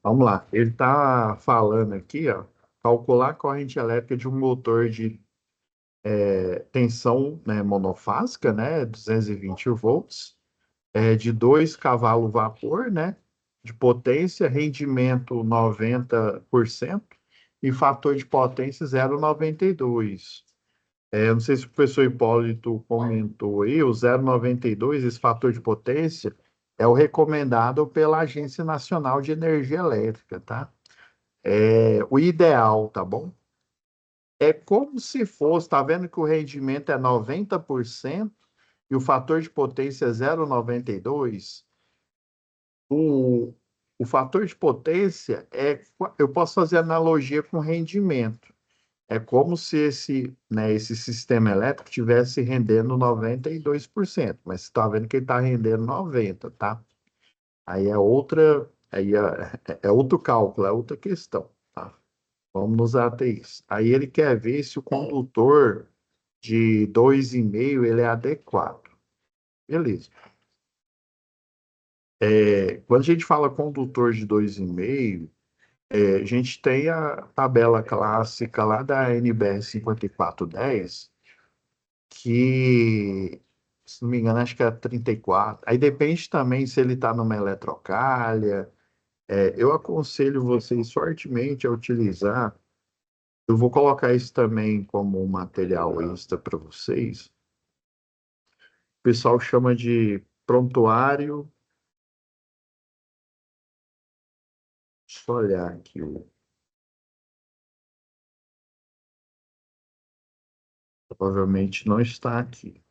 Vamos lá. Ele está falando aqui, ó, calcular a corrente elétrica de um motor de tensão, né, monofásica, né, 220 volts, de 2 cavalos vapor, né, de potência, rendimento 90% e fator de potência 0,92. Não sei se o professor Hipólito comentou aí, o 0,92, esse fator de potência, é o recomendado pela Agência Nacional de Energia Elétrica, tá? O ideal, tá bom? É como se fosse, tá vendo que o rendimento é 90%, e o fator de potência é 0,92, o, o fator de potência eu posso fazer analogia com rendimento. É como se esse sistema elétrico estivesse rendendo 92%, mas você está vendo que ele está rendendo 90%, tá? Aí é outro cálculo, é outra questão, tá? Vamos nos ater a isso. Aí ele quer ver se o condutor de 2,5 ele é adequado. Beleza. Quando a gente fala condutor de 2,5, a gente tem a tabela clássica lá da NBR 5410, que, se não me engano, acho que é 34. Aí depende também se ele está numa eletrocalha. Eu aconselho vocês fortemente a utilizar. Eu vou colocar isso também como um material extra para vocês. O pessoal chama de prontuário. Deixa eu olhar aqui. Provavelmente não está aqui.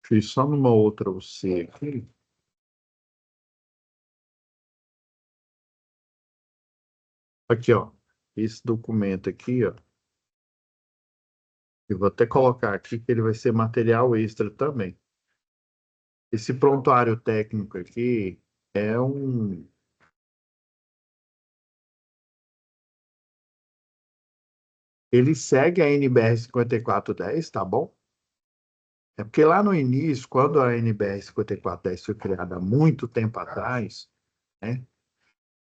Fiz só numa outra UC aqui. Aqui, ó. Esse documento aqui, ó. Eu vou até colocar aqui que ele vai ser material extra também. Esse prontuário técnico aqui é um. Ele segue a NBR 5410, tá bom? É porque lá no início, quando a NBR 5410 foi criada há muito tempo atrás, né?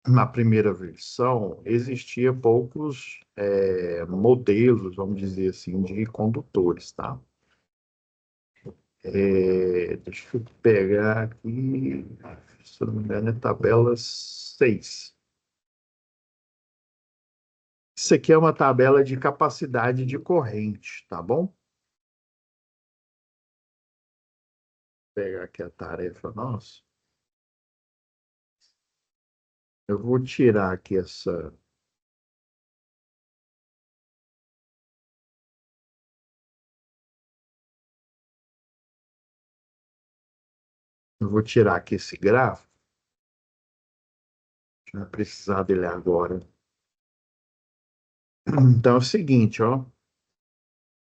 Na primeira versão, existia poucos modelos, vamos dizer assim, de condutores, tá? Deixa eu pegar aqui, se eu não me engano, é tabela 6. Isso aqui é uma tabela de capacidade de corrente, tá bom? Vou pegar aqui a tarefa nossa. Eu vou tirar aqui essa. Eu vou tirar aqui esse gráfico. Não vai precisar dele agora. Então é o seguinte, ó.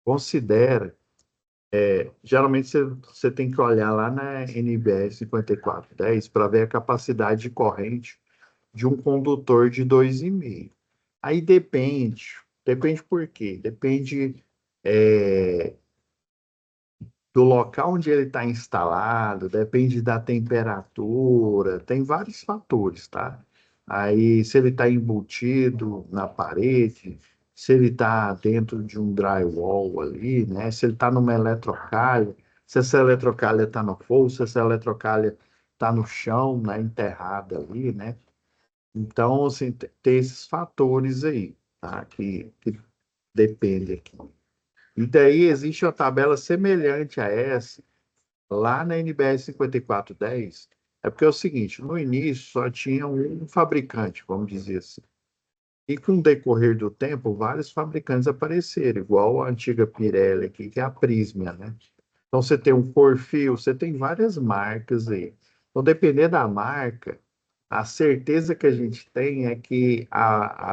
Considera. Geralmente você tem que olhar lá na NBR 5410 para ver a capacidade de corrente de um condutor de 2,5. Aí depende por quê? Depende é, do local onde ele está instalado, depende da temperatura, tem vários fatores, tá? Aí, se ele está embutido na parede, se ele está dentro de um drywall ali, né? Se ele está numa eletrocalha, se essa eletrocalha está no fogo, se essa eletrocalha está no chão, né? Enterrada ali, né? Então, assim, tem esses fatores aí, tá? Que depende aqui. E daí existe uma tabela semelhante a essa, lá na NBR 5410. É porque é o seguinte, no início só tinha um fabricante, vamos dizer assim. E com o decorrer do tempo, vários fabricantes apareceram, igual a antiga Pirelli aqui, que é a Prysmian, né? Então você tem um Corfil, você tem várias marcas aí. Então, dependendo da marca, a certeza que a gente tem é que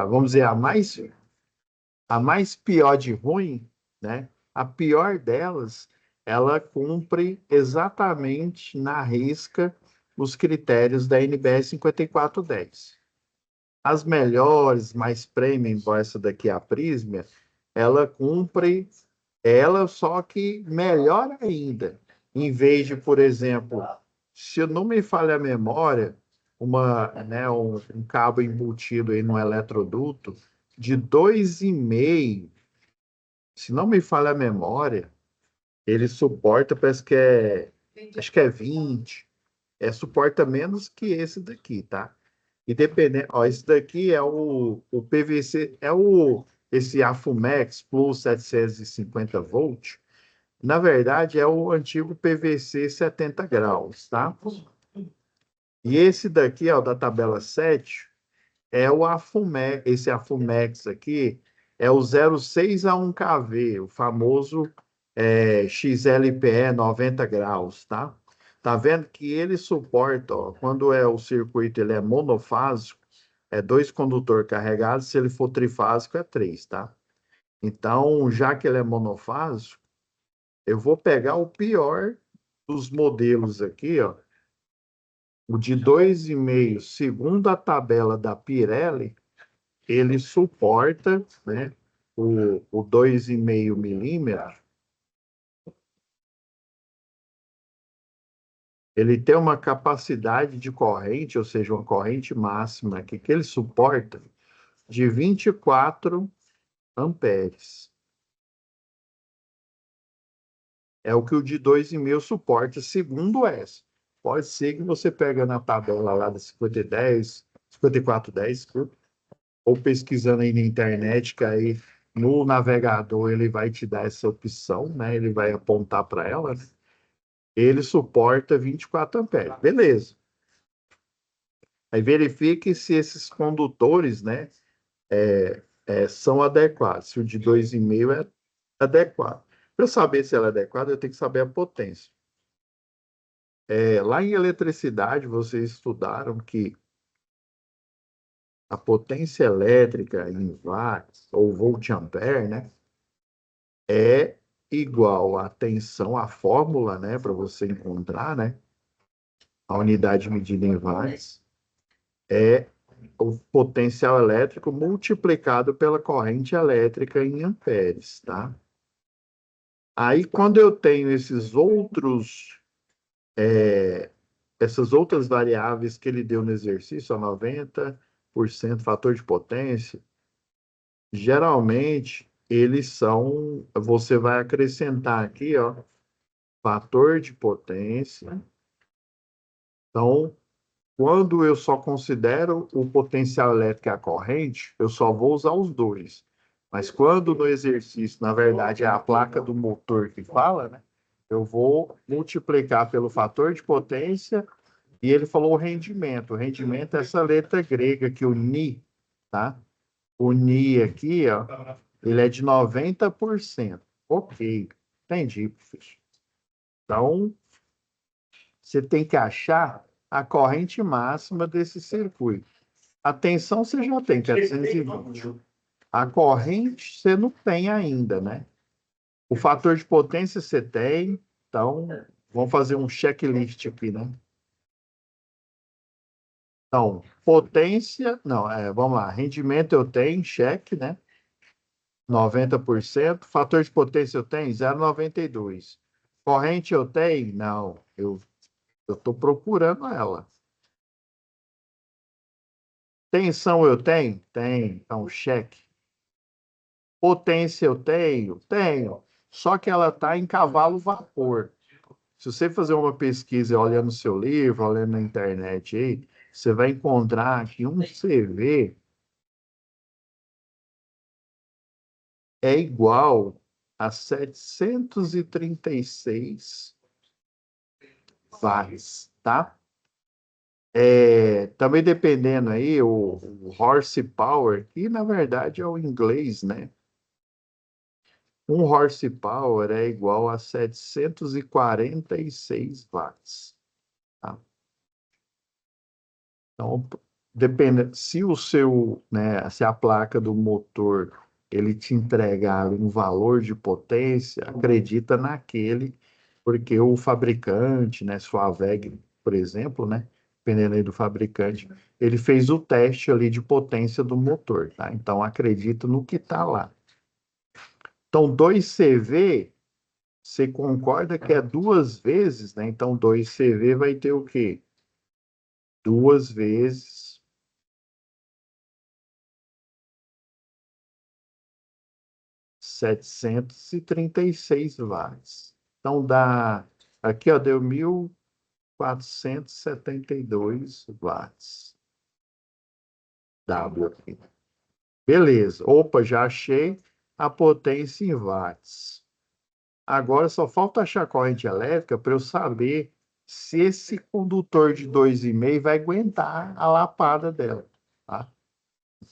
vamos dizer, a mais pior de ruim, né? A pior delas, ela cumpre exatamente na risca os critérios da NBR 5410. As melhores, mais premium, igual essa daqui, a Prisma, ela cumpre ela, só que melhor ainda. Em vez de, por exemplo, se não me falha a memória, um cabo embutido aí no eletroduto de 2,5, se não me falha a memória, ele suporta, parece que acho que é 20, suporta menos que esse daqui, tá? E dependendo, ó, esse daqui é o PVC, esse Afumex Plus 750 volt. Na verdade, é o antigo PVC 70 graus, tá? E esse daqui, ó, da tabela 7, é o Afumex. Esse Afumex aqui é o 06 a 1 kV, o famoso XLPE 90 graus, tá? Tá vendo que ele suporta, ó, quando o circuito ele é monofásico, é dois condutores carregados, se ele for trifásico é três, tá? Então, já que ele é monofásico, eu vou pegar o pior dos modelos aqui, ó, o de 2,5, segundo a tabela da Pirelli, ele suporta, né, o 2,5 milímetro, ele tem uma capacidade de corrente, ou seja, uma corrente máxima aqui, que ele suporta de 24 amperes. É o que o de 2,5 suporta, segundo essa. Pode ser que você pega na tabela lá da 5010, 5410, ou pesquisando aí na internet, que aí no navegador ele vai te dar essa opção, né? Ele vai apontar para ela, né? Ele suporta 24 amperes. Beleza. Aí verifique se esses condutores, né, são adequados. Se o de 2,5 é adequado. Para eu saber se ela é adequada, eu tenho que saber a potência. Lá em eletricidade, vocês estudaram que a potência elétrica em watts ou volt-ampere, né, é igual à tensão, a fórmula, né, para você encontrar, né, a unidade medida em watts, é o potencial elétrico multiplicado pela corrente elétrica em amperes, tá? Aí, quando eu tenho essas outras variáveis que ele deu no exercício, a 90%, fator de potência, geralmente você vai acrescentar aqui, ó, fator de potência. Então, quando eu só considero o potencial elétrico e a corrente, eu só vou usar os dois. Mas quando no exercício, na verdade, é a placa do motor que fala, né? Eu vou multiplicar pelo fator de potência e ele falou o rendimento. O rendimento é essa letra grega que o Ni, tá? O Ni aqui, ó, ele é de 90%. Ok, entendi, professor. Então, você tem que achar a corrente máxima desse circuito. A tensão você já tem, que é 220. A corrente você não tem ainda, né? O fator de potência você tem. Então, vamos fazer um checklist aqui, né? Então, potência, não, vamos lá. Rendimento eu tenho, cheque, né? 90%. Fator de potência eu tenho, 0,92. Corrente eu tenho? Não, eu estou procurando ela. Tensão eu tenho? Tenho. Então, cheque. Potência eu tenho? Tenho. Só que ela está em cavalo vapor. Se você fazer uma pesquisa olhando no seu livro, olhando na internet aí, você vai encontrar que um CV é igual a 736 watts, tá? Também dependendo aí, o horsepower, que na verdade é o inglês, né? Um horsepower é igual a 746 watts. Tá? Então, depende, se o seu, né, se a placa do motor ele te entregar um valor de potência, acredita naquele, porque o fabricante, né, sua VEG, por exemplo, né, dependendo aí do fabricante, ele fez o teste ali de potência do motor, tá? Então, acredita no que está lá. Então, 2 CV, você concorda que é duas vezes, né? Então, 2 CV vai ter o quê? Duas vezes 736 watts. Então, aqui, ó, deu 1.472 watts. W aqui. Beleza. Opa, já achei a potência em watts. Agora só falta achar a corrente elétrica para eu saber se esse condutor de 2,5 vai aguentar a lapada dela, tá?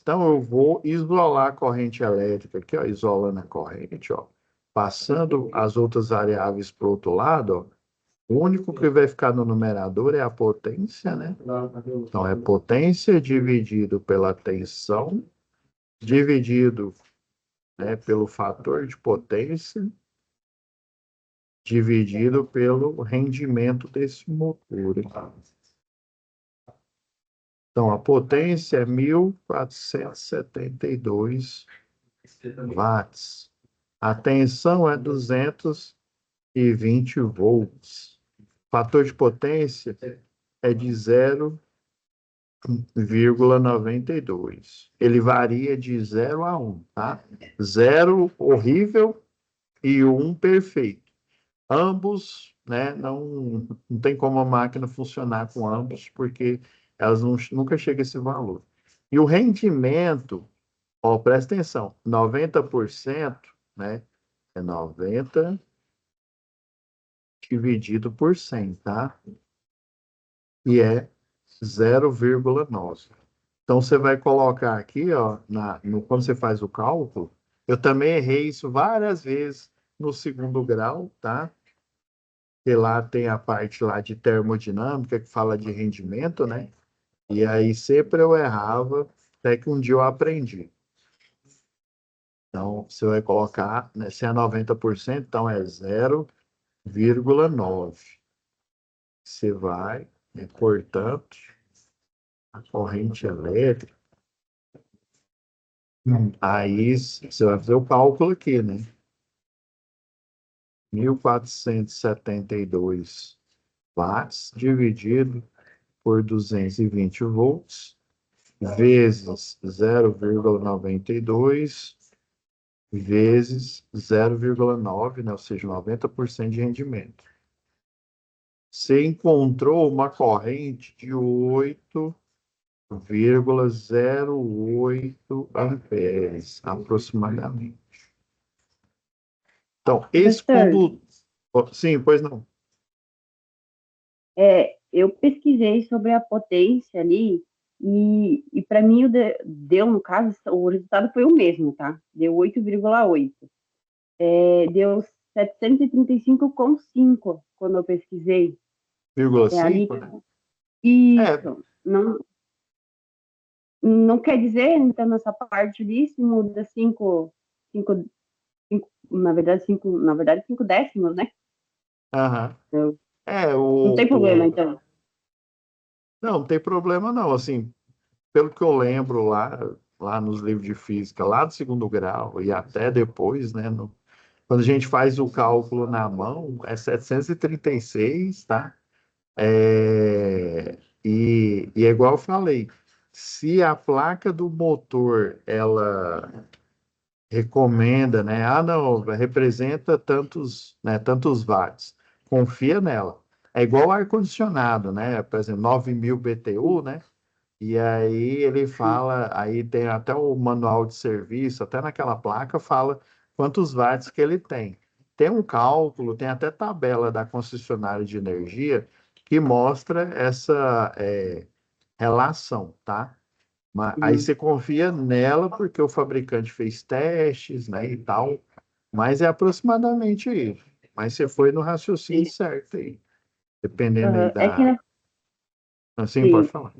Então, eu vou isolar a corrente elétrica aqui, ó, isolando a corrente, ó, passando as outras variáveis para o outro lado, ó. O único que vai ficar no numerador é a potência, né? Então, é potência dividido pela tensão, dividido, né, pelo fator de potência, dividido pelo rendimento desse motor. Então, a potência é 1.472 watts. A tensão é 220 volts. O fator de potência é de 0,92. Ele varia de 0 a 1, tá? 0 horrível e 1 perfeito. Ambos, né, não tem como a máquina funcionar com ambos, porque elas nunca chegam a esse valor. E o rendimento, ó, presta atenção, 90%, né, é 90 dividido por 100, tá? E é 0,9. Então, você vai colocar aqui, ó, quando você faz o cálculo, eu também errei isso várias vezes no segundo grau, tá? Que lá tem a parte lá de termodinâmica que fala de rendimento, né? E aí sempre eu errava, até que um dia eu aprendi. Então, você vai colocar, né, se é 90%, então é 0,9. Você vai, né, portanto, a corrente elétrica. Aí você vai fazer o cálculo aqui, né? 1.472 watts dividido por 220 volts, vezes 0,92, vezes 0,9, né? Ou seja, 90% de rendimento. Você encontrou uma corrente de 8,08 amperes, aproximadamente. Então, esse Professor, condutor... Sim, pois não. eu pesquisei sobre a potência ali e para mim deu, no caso, o resultado foi o mesmo, tá? Deu 8,8. Deu 735,5 quando eu pesquisei. É ali. 0,5, né? É, Isso. Não quer dizer, então, nessa parte ali, se muda 5, na verdade, 5 décimos, né? aham. Eu- É, não tem problema, então. não tem problema não, assim, pelo que eu lembro lá nos livros de física, lá do segundo grau e até depois, né, quando a gente faz o cálculo na mão, é 736, tá? E é igual eu falei, se a placa do motor, ela recomenda, né? Ah, não, representa tantos, né, tantos watts. Confia nela. É igual ar-condicionado, né? Por exemplo, 9.000 BTU, né? E aí ele fala, aí tem até o manual de serviço, até naquela placa fala quantos watts que ele tem. Tem um cálculo, tem até tabela da concessionária de energia que mostra essa relação, tá? Mas aí Uhum. você confia nela porque o fabricante fez testes, né, e tal, mas é aproximadamente isso. Mas você foi no raciocínio certo aí, dependendo aí Aham. É que, da... Assim, pode sim, falar.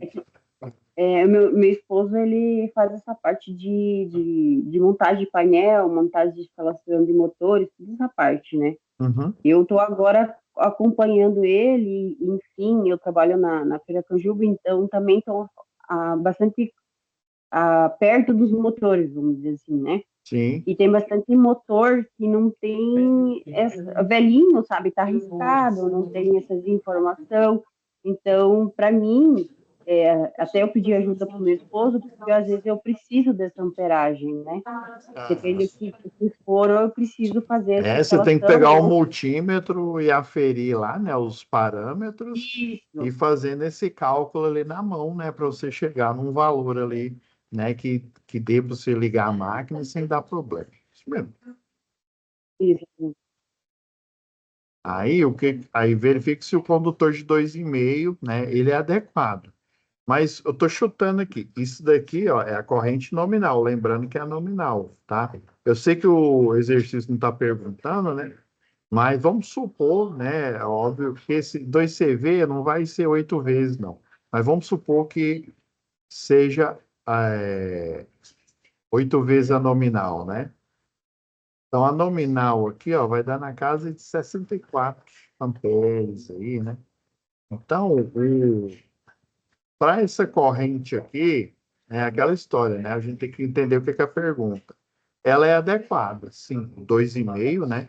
meu esposo, ele faz essa parte de montagem de painel, montagem de instalação de motores, toda essa parte, né? Uhum, Eu estou agora acompanhando ele, enfim, eu trabalho na Feira Canjuba, então também estou bastante perto dos motores, vamos dizer assim, né? sim. E tem bastante motor que não tem velhinho, sabe? Tá arriscado, não tem essas informações. Então, para mim, até eu pedi ajuda para o meu esposo, porque às vezes eu preciso dessa amperagem, né? Depende do que for, eu preciso fazer essa Você tem que instalação. pegar o multímetro e aferir lá, né, os parâmetros e Isso, fazendo esse cálculo ali na mão, né, para você chegar num valor ali, né, que dê para você ligar a máquina sem dar problema. Isso mesmo. isso. Aí verifique se o condutor de 2,5, né, ele é adequado. Mas eu estou chutando aqui. Isso daqui, ó, é a corrente nominal. Lembrando que é a nominal, tá? Eu sei que o exercício não está perguntando, né? Mas vamos supor, né? É óbvio que esse 2CV não vai ser 8 vezes, não. Mas vamos supor que seja 8 vezes a nominal, né? Então, a nominal aqui, ó, vai dar na casa de 64 amperes aí, né? Então, para essa corrente aqui, é aquela história, né? A gente tem que entender o que é a pergunta. Ela é adequada, sim, 2,5, né?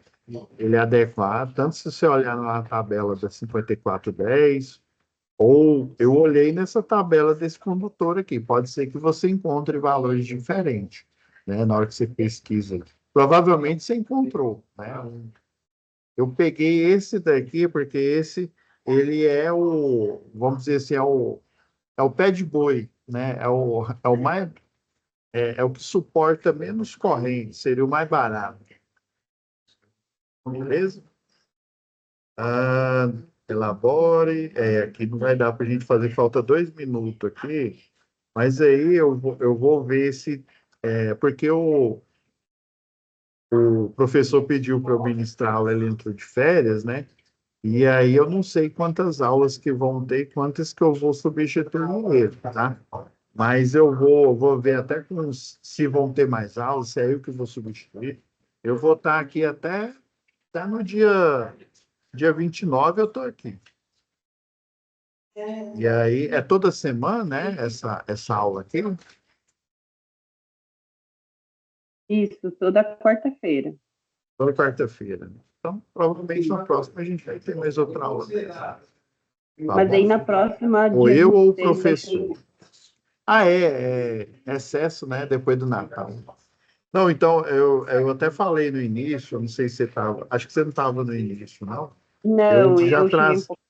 Ele é adequado, tanto se você olhar na tabela da 5410, ou eu olhei nessa tabela desse condutor aqui. Pode ser que você encontre valores diferentes, né? Na hora que você pesquisa. Provavelmente você encontrou, né? Eu peguei esse daqui porque ele é vamos dizer assim, é o pé de boi, né? É o que suporta menos corrente, seria o mais barato. Beleza? Ah, elabore. Aqui não vai dar para a gente fazer, falta 2 minutos aqui, mas aí eu vou ver se. Porque o professor pediu para eu ministrar aula, ele entrou de férias, né? E aí eu não sei quantas aulas que vão ter, quantas que eu vou substituir ele, tá? Mas eu vou ver até se vão ter mais aulas, se é eu que vou substituir. Eu vou estar aqui até no dia 29 eu estou aqui. E aí, é toda semana, né, essa aula aqui? Isso, toda quarta-feira. Toda quarta-feira, né? Então, provavelmente na próxima a gente vai ter mais outra aula. Tá Mas aí bom? na próxima, Ou dia eu ou o 26, vai ter. professor. Ah, é excesso, né, depois do Natal. Não, então, eu até falei no início, não sei se você estava, acho que você não estava no início, não. Eu Não, já eu cheguei um pouco.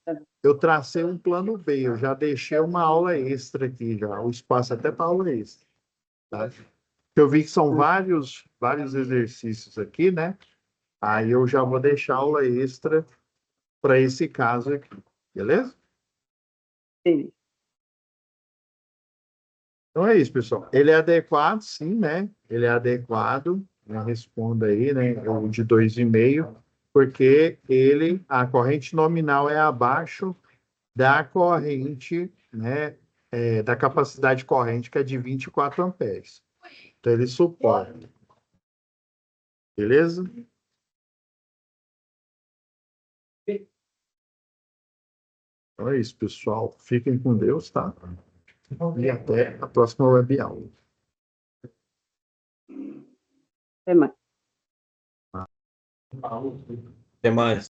eu tracei um plano B, eu já deixei uma aula extra aqui, já, o espaço até para aula extra, tá? Eu vi que são vários exercícios aqui, né? Aí eu já vou deixar aula extra para esse caso aqui, beleza? Beleza. Então é isso, pessoal. Ele é adequado, sim, né? Ele é adequado, né? Responda aí, né? O de 2,5, porque a corrente nominal é abaixo da corrente, né? Da capacidade corrente, que é de 24 amperes. Então ele suporta. Beleza? Então é isso, pessoal. Fiquem com Deus, tá? E até a próxima web aula. Até mais. Até mais.